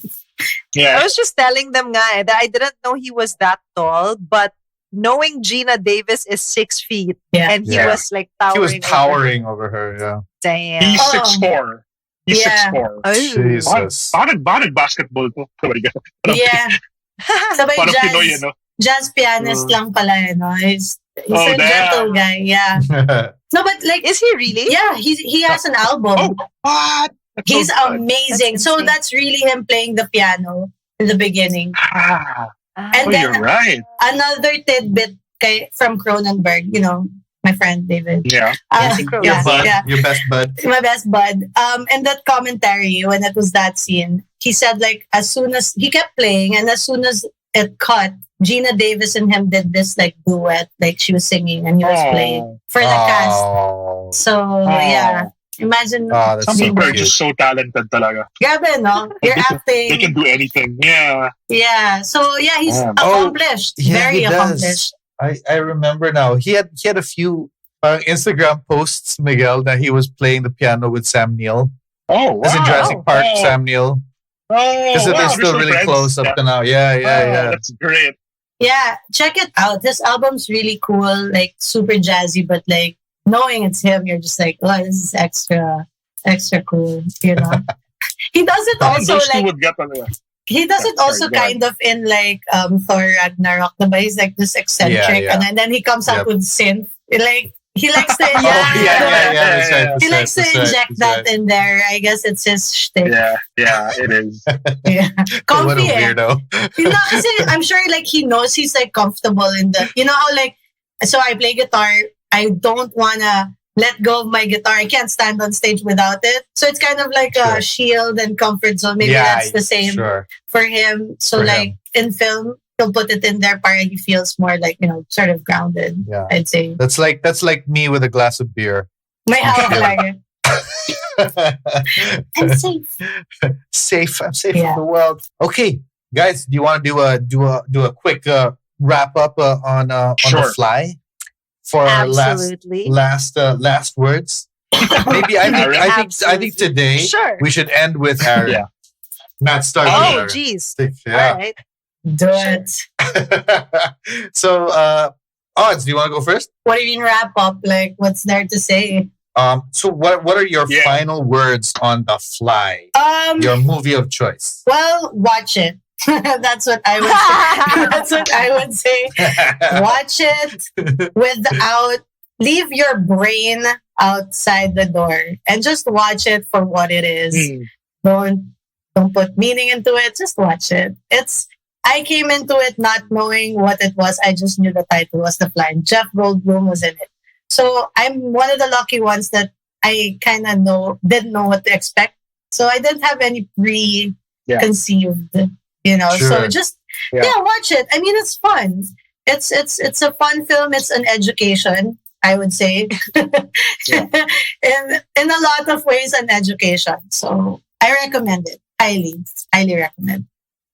Speaker 6: Yeah.
Speaker 4: was just telling them nga that I didn't know he was that tall, but knowing Gina Davis is 6 feet
Speaker 3: Yeah.
Speaker 4: and he
Speaker 5: Yeah.
Speaker 4: was like towering.
Speaker 5: He was
Speaker 4: over-
Speaker 5: towering over her. Yeah.
Speaker 4: Damn.
Speaker 6: He's
Speaker 3: Oh.
Speaker 6: 6'4". He's
Speaker 3: Yeah.
Speaker 6: 6'4".
Speaker 4: Oh.
Speaker 5: Jesus.
Speaker 6: Bakit basketball to?
Speaker 3: Yeah. Sabay
Speaker 6: Parang Pinoy,
Speaker 3: jazz,
Speaker 6: no?
Speaker 3: jazz pianist lang pala, He's
Speaker 6: Oh,
Speaker 3: a
Speaker 6: damn.
Speaker 3: gentle guy, yeah. No, but like,
Speaker 4: Is he really?
Speaker 3: yeah, he has an album.
Speaker 6: Oh, what? That's
Speaker 3: He's
Speaker 6: so good.
Speaker 3: amazing.
Speaker 4: That's
Speaker 3: So
Speaker 4: insane.
Speaker 3: that's really him playing the piano in the beginning.
Speaker 6: Ah,
Speaker 3: And
Speaker 6: oh,
Speaker 3: then
Speaker 6: you're right.
Speaker 3: another tidbit from Cronenberg, my friend David.
Speaker 6: Yeah.
Speaker 4: Yes, he Cronenberg.
Speaker 5: Your
Speaker 3: yeah,
Speaker 5: bud,
Speaker 3: yeah.
Speaker 5: your best bud.
Speaker 3: My best bud. And that commentary, when it was that scene, he said like as soon as he kept playing and as soon as it cut, Gina Davis and him did this like duet, like she was singing and he was playing for the cast.
Speaker 5: Oh,
Speaker 3: So yeah. Imagine
Speaker 5: that's
Speaker 6: Some
Speaker 5: so
Speaker 6: people are
Speaker 5: cute.
Speaker 6: just so talented talaga.
Speaker 3: grabe, no? You're
Speaker 6: They can
Speaker 3: acting.
Speaker 6: do anything. Yeah.
Speaker 3: Yeah. So yeah, he's
Speaker 6: Yeah.
Speaker 3: accomplished.
Speaker 5: Yeah,
Speaker 3: Very
Speaker 5: he does.
Speaker 3: accomplished.
Speaker 5: I remember now. He had a few Instagram posts, Miguel, that he was playing the piano with Sam Neill.
Speaker 6: Oh, wow.
Speaker 5: As in Jurassic Park,
Speaker 6: Oh.
Speaker 5: Sam Neill.
Speaker 6: Oh,
Speaker 5: Because
Speaker 6: wow,
Speaker 5: they're still really
Speaker 6: friends.
Speaker 5: close up
Speaker 6: Yeah.
Speaker 5: to now. Yeah,
Speaker 6: Oh,
Speaker 5: yeah.
Speaker 6: That's great.
Speaker 3: Yeah, check it out. His album's really cool, like super jazzy, but like knowing it's him, you're just like, oh, this is extra cool, He does it also
Speaker 6: Those two
Speaker 3: like
Speaker 6: would get talaga.
Speaker 3: he does it
Speaker 6: Sorry,
Speaker 3: also
Speaker 6: go ahead.
Speaker 3: kind of in like Thor Ragnarok, but he's like this eccentric,
Speaker 5: Yeah, yeah.
Speaker 3: and then he comes
Speaker 5: Yep.
Speaker 3: out with synth. Like he likes to
Speaker 5: Oh, yeah. That's right.
Speaker 3: He
Speaker 5: That's
Speaker 3: likes to
Speaker 5: right, that's
Speaker 3: inject
Speaker 5: right,
Speaker 3: that
Speaker 5: that's
Speaker 3: in there. I guess it's his shtick.
Speaker 6: Yeah, it is.
Speaker 3: Yeah.
Speaker 5: right. What a
Speaker 3: Comfy, eh.
Speaker 5: weirdo.
Speaker 3: Kasi I'm sure like he knows he's like comfortable in the how like so I play guitar. I don't wanna let go of my guitar. I can't stand on stage without it. So it's kind of like
Speaker 5: Sure.
Speaker 3: a shield and comfort zone. Maybe
Speaker 5: Yeah,
Speaker 3: that's the same
Speaker 5: Sure.
Speaker 3: for him. So
Speaker 5: For
Speaker 3: like in film, he'll put it in there para he feels more like, sort of grounded,
Speaker 5: Yeah.
Speaker 3: I'd say.
Speaker 5: That's like me with a glass of beer.
Speaker 3: May hawak lagi. I'm safe.
Speaker 5: Safe. I'm safe
Speaker 3: Yeah.
Speaker 5: from the world. Okay, guys, do you want to do a quick wrap up on the
Speaker 6: Sure.
Speaker 5: fly for our
Speaker 4: Absolutely.
Speaker 5: last words? Maybe I think today
Speaker 4: Sure.
Speaker 5: we should end with Aaron.
Speaker 6: Yeah.
Speaker 5: Not start
Speaker 6: Oh,
Speaker 5: with
Speaker 4: Oh,
Speaker 5: Aaron.
Speaker 4: geez.
Speaker 5: Yeah.
Speaker 4: All right.
Speaker 3: Do it.
Speaker 5: So, Odds, do you want to go first?
Speaker 3: What do you mean wrap up? Like, what's there to say?
Speaker 5: So what are your
Speaker 6: Yeah.
Speaker 5: final words on The Fly? Your movie of choice.
Speaker 3: Well, watch it. That's what I would say. That's what I would say. Watch it without leave your brain outside the door and just watch it for what it is. Don't put meaning into it. Just watch it. I came into it not knowing what it was. I just knew the title was The Fly. Jeff Goldblum was in it. So I'm one of the lucky ones that I kind of didn't know what to expect. So I didn't have any preconceived,
Speaker 5: Sure.
Speaker 3: So just watch it. I mean, it's fun. It's a fun film. It's an education, I would say. In a lot of ways, an education. So I recommend it. Highly recommend.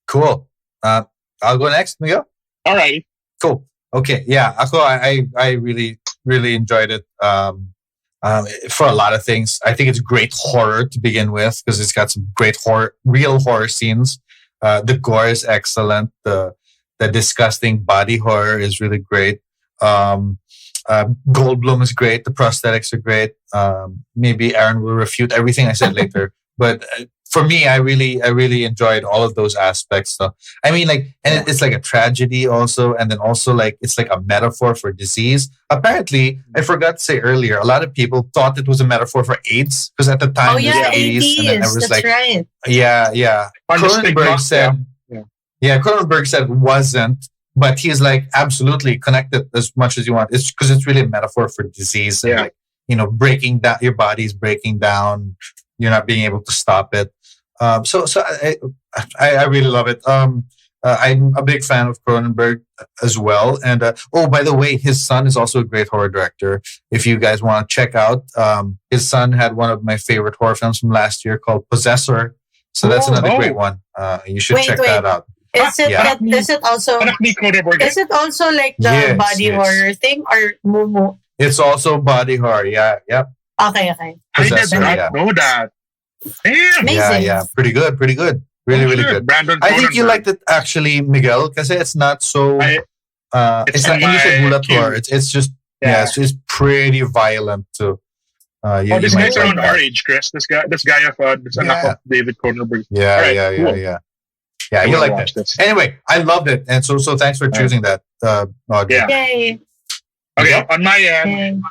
Speaker 5: Cool. I'll go next, Miguel.
Speaker 6: All right.
Speaker 5: Cool. Okay. Yeah. Ako, I really, really enjoyed it. For a lot of things. I think it's great horror to begin with because it's got some great real horror scenes. The gore is excellent. The disgusting body horror is really great. Goldblum is great. The prosthetics are great. Maybe Aaron will refute everything I said later, but for me, I really enjoyed all of those aspects. So, I mean, it's like a tragedy also, and then also it's like a metaphor for disease. Apparently, I forgot to say earlier, a lot of people thought it was a metaphor for AIDS because at the time
Speaker 3: Oh
Speaker 5: it was
Speaker 3: yeah,
Speaker 5: 80s, and then I was
Speaker 3: that's right.
Speaker 5: yeah.
Speaker 6: On the stigma,
Speaker 5: Cronenberg said,
Speaker 6: yeah.
Speaker 5: Cronenberg said wasn't, but he's like absolutely connected as much as you want. It's because it's really a metaphor for disease and breaking down, your body's breaking down, you're not being able to stop it. So I really love it. I'm a big fan of Cronenberg as well. And by the way, his son is also a great horror director. If you guys want to check out, his son had one of my favorite horror films from last year called Possessor. So that's another great one. You should check that out.
Speaker 3: Is it also is it also like the body horror thing or Mumu?
Speaker 5: It's also body horror. Yeah. Yep.
Speaker 3: Okay.
Speaker 5: Possessor,
Speaker 6: I did not know that. Damn.
Speaker 3: Amazing.
Speaker 5: Yeah. Pretty good. Really good.
Speaker 6: Brandon
Speaker 5: I think you
Speaker 6: Cronenberg.
Speaker 5: liked it actually, Miguel, because it's not so. It's not manipulator. It's just it's pretty violent too.
Speaker 6: This guy's around our age, Chris. This guy of this anak of David Cronenberg.
Speaker 5: Yeah. Yeah, you like that.
Speaker 6: This.
Speaker 5: Anyway, I loved it, and so thanks for choosing that. Audrey.
Speaker 6: Yeah.
Speaker 3: Yay.
Speaker 6: Okay, on my end,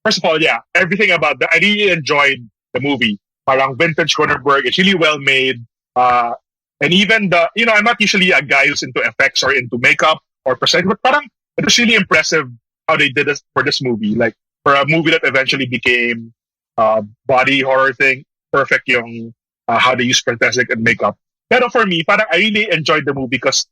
Speaker 6: first of all, everything about that. I really enjoyed the movie. Parang vintage Cronenberg. It's really well made. And even I'm not usually a guy who's into effects or into makeup or prosthetics, but parang it was really impressive how they did this for this movie. Like for a movie that eventually became body horror thing, perfect yung how they use prosthetic and makeup. But for me, parang I really enjoyed the movie because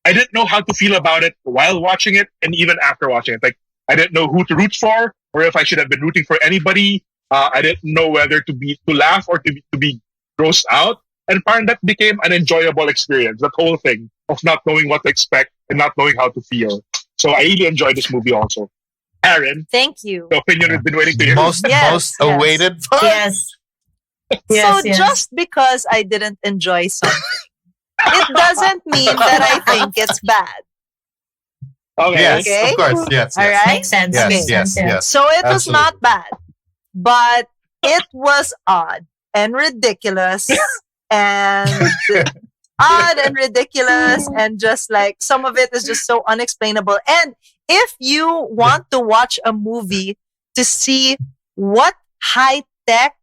Speaker 6: I didn't know how to feel about it while watching it and even after watching it. Like I didn't know who to root for or if I should have been rooting for anybody. I didn't know whether to laugh or to be grossed out. And parang that became an enjoyable experience, that whole thing of not knowing what to expect and not knowing how to feel. So I really enjoyed this movie also. Aaron,
Speaker 4: Thank you.
Speaker 6: the opinion we've been waiting to hear.
Speaker 5: Most awaited.
Speaker 3: Yes.
Speaker 4: So just because I didn't enjoy something, it doesn't mean that I think it's bad.
Speaker 6: Okay.
Speaker 5: Yes,
Speaker 4: Okay.
Speaker 5: of course. Yes.
Speaker 4: All right?
Speaker 3: Makes sense.
Speaker 5: Yes,
Speaker 3: Makes
Speaker 5: yes,
Speaker 3: sense,
Speaker 5: yes.
Speaker 4: So it was
Speaker 5: Absolutely.
Speaker 4: not bad, but it was odd and ridiculous and odd and ridiculous and just like some of it is just so unexplainable. And if you want to watch a movie to see what high tech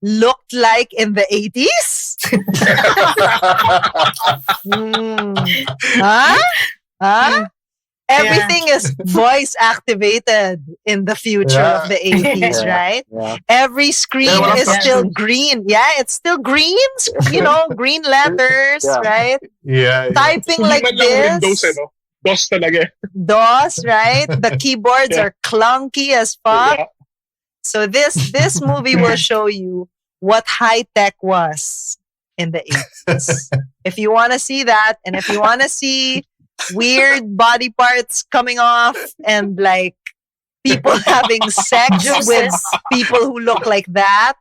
Speaker 4: looked like in the 80s, huh? Everything is voice activated in the future of the 80s, right?
Speaker 6: Yeah.
Speaker 4: Every screen is still green. Yeah, it's still green, green letters, right?
Speaker 5: Yeah.
Speaker 4: Typing like
Speaker 6: Windows,
Speaker 4: this.
Speaker 6: no? DOS talaga.
Speaker 4: DOS, right? The keyboards are clunky as fuck.
Speaker 6: Yeah.
Speaker 4: So this movie will show you what high tech was in the 80s. If you want to see that, and if you want to see weird body parts coming off and like people having sex with people who look like that,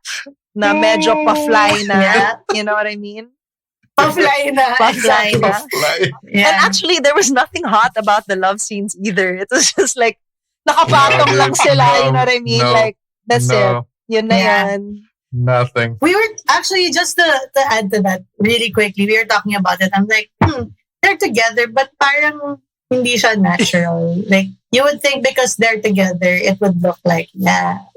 Speaker 4: na medyo pa-fly na, you know what I mean?
Speaker 3: Pa-fly na.
Speaker 4: Pa-fly
Speaker 3: Exactly.
Speaker 4: na.
Speaker 5: Fly.
Speaker 3: Yeah.
Speaker 4: And actually, there was nothing hot about the love scenes either. It was just like, nakapatong
Speaker 5: No,
Speaker 4: lang
Speaker 5: dude.
Speaker 4: sila, you
Speaker 5: No,
Speaker 4: know what I mean?
Speaker 5: no,
Speaker 4: Like, that's it.
Speaker 5: No,
Speaker 4: Yun na
Speaker 3: Yeah.
Speaker 4: yan.
Speaker 5: nothing.
Speaker 3: We were actually, just to add to that really quickly, we were talking about it. I'm like, they're together, but parang hindi siya natural. Like, you would think because they're together, it would look like,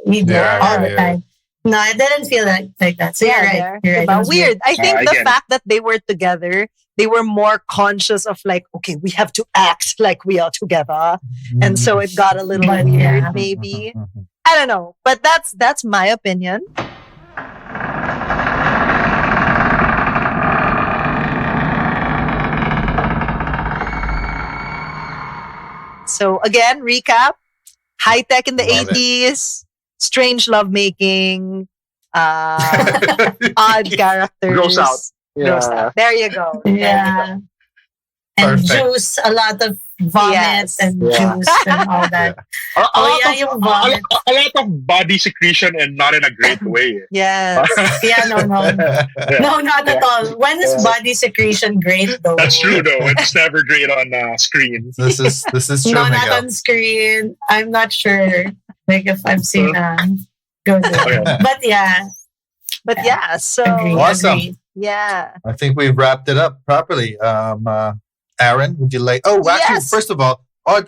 Speaker 3: we do
Speaker 5: Yeah,
Speaker 3: all
Speaker 5: yeah,
Speaker 3: the
Speaker 5: yeah.
Speaker 3: time. No, it didn't feel like that. So you're right. You're right.
Speaker 4: Diba?
Speaker 3: It was
Speaker 4: Weird. I think
Speaker 6: I
Speaker 4: the
Speaker 6: get it.
Speaker 4: fact that they were together, they were more conscious of like, okay, we have to act like we are together. And so it got a little
Speaker 3: But,
Speaker 4: weird,
Speaker 3: yeah.
Speaker 4: maybe. I don't know. But that's my opinion. So again, recap. High tech in the
Speaker 5: Love it.
Speaker 4: 80s, strange lovemaking, odd characters.
Speaker 6: Gross out.
Speaker 4: Gross out. There you go. There you go.
Speaker 3: Yeah. And
Speaker 5: Perfect.
Speaker 3: juice, a lot of vomit
Speaker 4: Yes.
Speaker 3: and
Speaker 6: Yeah.
Speaker 3: juice and all that.
Speaker 6: A
Speaker 3: Oh,
Speaker 6: lot
Speaker 3: yeah,
Speaker 6: of-
Speaker 3: yung vomit.
Speaker 6: a lot of body secretion and not in a great way.
Speaker 4: Yes.
Speaker 3: Yeah, no. No, not at all. When is
Speaker 6: Yeah.
Speaker 3: body secretion great though?
Speaker 6: That's true though. It's never great on screen.
Speaker 5: This is true,
Speaker 3: No, not
Speaker 5: Miguel.
Speaker 3: on screen. I'm not sure. Like if I've seen good.
Speaker 6: yeah.
Speaker 3: But yeah,
Speaker 4: But yeah, so
Speaker 3: agree.
Speaker 5: Awesome.
Speaker 3: Agree.
Speaker 4: yeah.
Speaker 5: I think we've wrapped it up properly. Aaron, would you like? Oh, actually,
Speaker 4: Yes.
Speaker 5: first of all,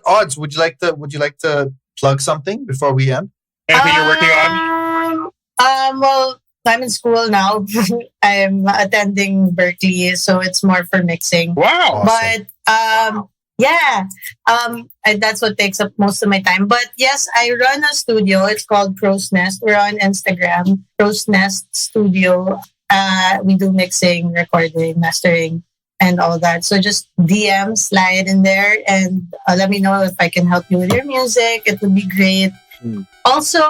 Speaker 5: odds. Would you like to plug something before we end?
Speaker 6: Anything you're working on?
Speaker 3: Well, I'm in school now. I'm attending Berkeley, so it's more for mixing.
Speaker 6: Wow.
Speaker 5: Awesome.
Speaker 3: But yeah, and that's what takes up most of my time. But yes, I run a studio. It's called Crow's Nest. We're on Instagram, Crow's Nest Studio. We do mixing, recording, mastering, and all that. So just DM, slide in there, and let me know if I can help you with your music. It would be great. Also,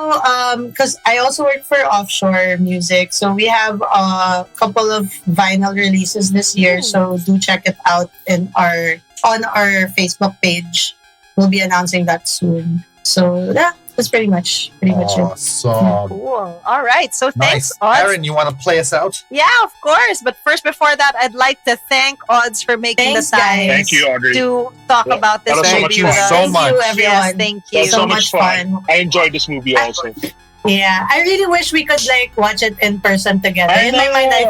Speaker 3: because I also work for Offshore Music, so we have a couple of vinyl releases this year. So do check it out on our Facebook page. We'll be announcing that soon. So yeah, that's pretty much it.
Speaker 5: Awesome.
Speaker 4: Cool. All right. So thanks,
Speaker 5: Nice.
Speaker 4: Odds.
Speaker 5: Aaron, you want to play us out?
Speaker 4: Yeah, of course. But first, before that, I'd like to thank Odds for making
Speaker 3: Thanks,
Speaker 4: the time
Speaker 3: guys.
Speaker 6: Thank you, Audrey.
Speaker 4: to talk
Speaker 6: Yeah,
Speaker 4: about this
Speaker 6: that was so
Speaker 4: movie
Speaker 6: much
Speaker 5: Thank you
Speaker 4: with
Speaker 6: fun.
Speaker 4: us.
Speaker 5: so
Speaker 3: Thank
Speaker 5: much.
Speaker 3: you, everyone.
Speaker 4: Yes, thank you.
Speaker 6: That's
Speaker 3: so
Speaker 6: so
Speaker 3: much
Speaker 6: much fun.
Speaker 3: fun.
Speaker 6: I enjoyed this movie also.
Speaker 3: Yeah, I really wish we could like watch it in person together.
Speaker 6: I
Speaker 3: In my mind, I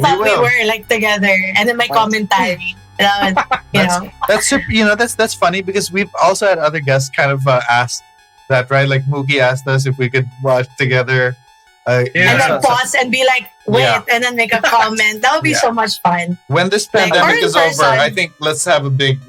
Speaker 3: thought we
Speaker 5: will.
Speaker 3: were like together, and in my commentary,
Speaker 5: That's super, that's funny because we've also had other guests kind of asked that, right? Like Mookie asked us if we could watch together.
Speaker 3: and then pause and be like, wait,
Speaker 5: Yeah.
Speaker 3: and then make a comment. That would be
Speaker 5: Yeah.
Speaker 3: so much fun.
Speaker 5: When this
Speaker 3: Like,
Speaker 5: pandemic
Speaker 3: or in
Speaker 5: is over,
Speaker 3: person.
Speaker 5: I think let's have a big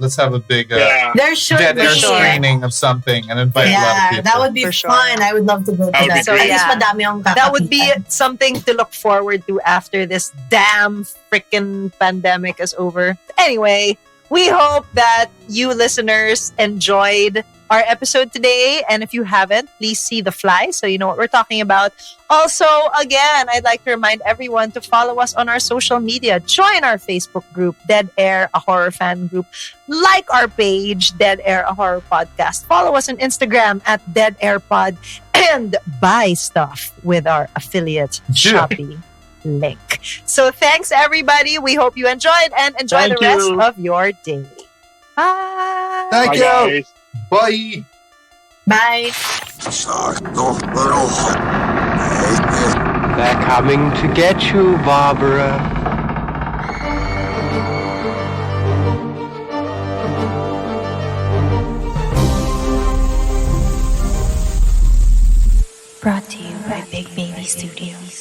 Speaker 6: Yeah.
Speaker 3: There should
Speaker 5: dead
Speaker 3: be.
Speaker 5: air screening of something and invite a lot of
Speaker 3: Yeah,
Speaker 5: people.
Speaker 3: that would be
Speaker 4: For sure.
Speaker 3: fun. I would love to go to
Speaker 6: That would be
Speaker 3: that.
Speaker 6: great.
Speaker 3: At least
Speaker 4: Yeah.
Speaker 3: madami akong
Speaker 4: That would be
Speaker 3: kakapitan.
Speaker 4: something to look forward to after this damn freaking pandemic is over. Anyway, we hope that you listeners enjoyed our episode today. And if you haven't, please see The Fly so you know what we're talking about. Also, again, I'd like to remind everyone to follow us on our social media. Join our Facebook group, Dead Air, a horror fan group. Like our page, Dead Air, a horror podcast. Follow us on Instagram at Dead Air Pod. And buy stuff with our affiliate
Speaker 5: Yeah.
Speaker 4: Shopee link. So thanks, everybody. We hope you enjoyed and enjoy
Speaker 6: Thank
Speaker 4: the rest
Speaker 6: you.
Speaker 4: of your day. Bye.
Speaker 5: Thank
Speaker 6: Bye,
Speaker 5: you.
Speaker 6: guys.
Speaker 5: Bye.
Speaker 3: Bye.
Speaker 2: They're coming to get you, Barbara.
Speaker 7: Brought to you by Big Baby Studios.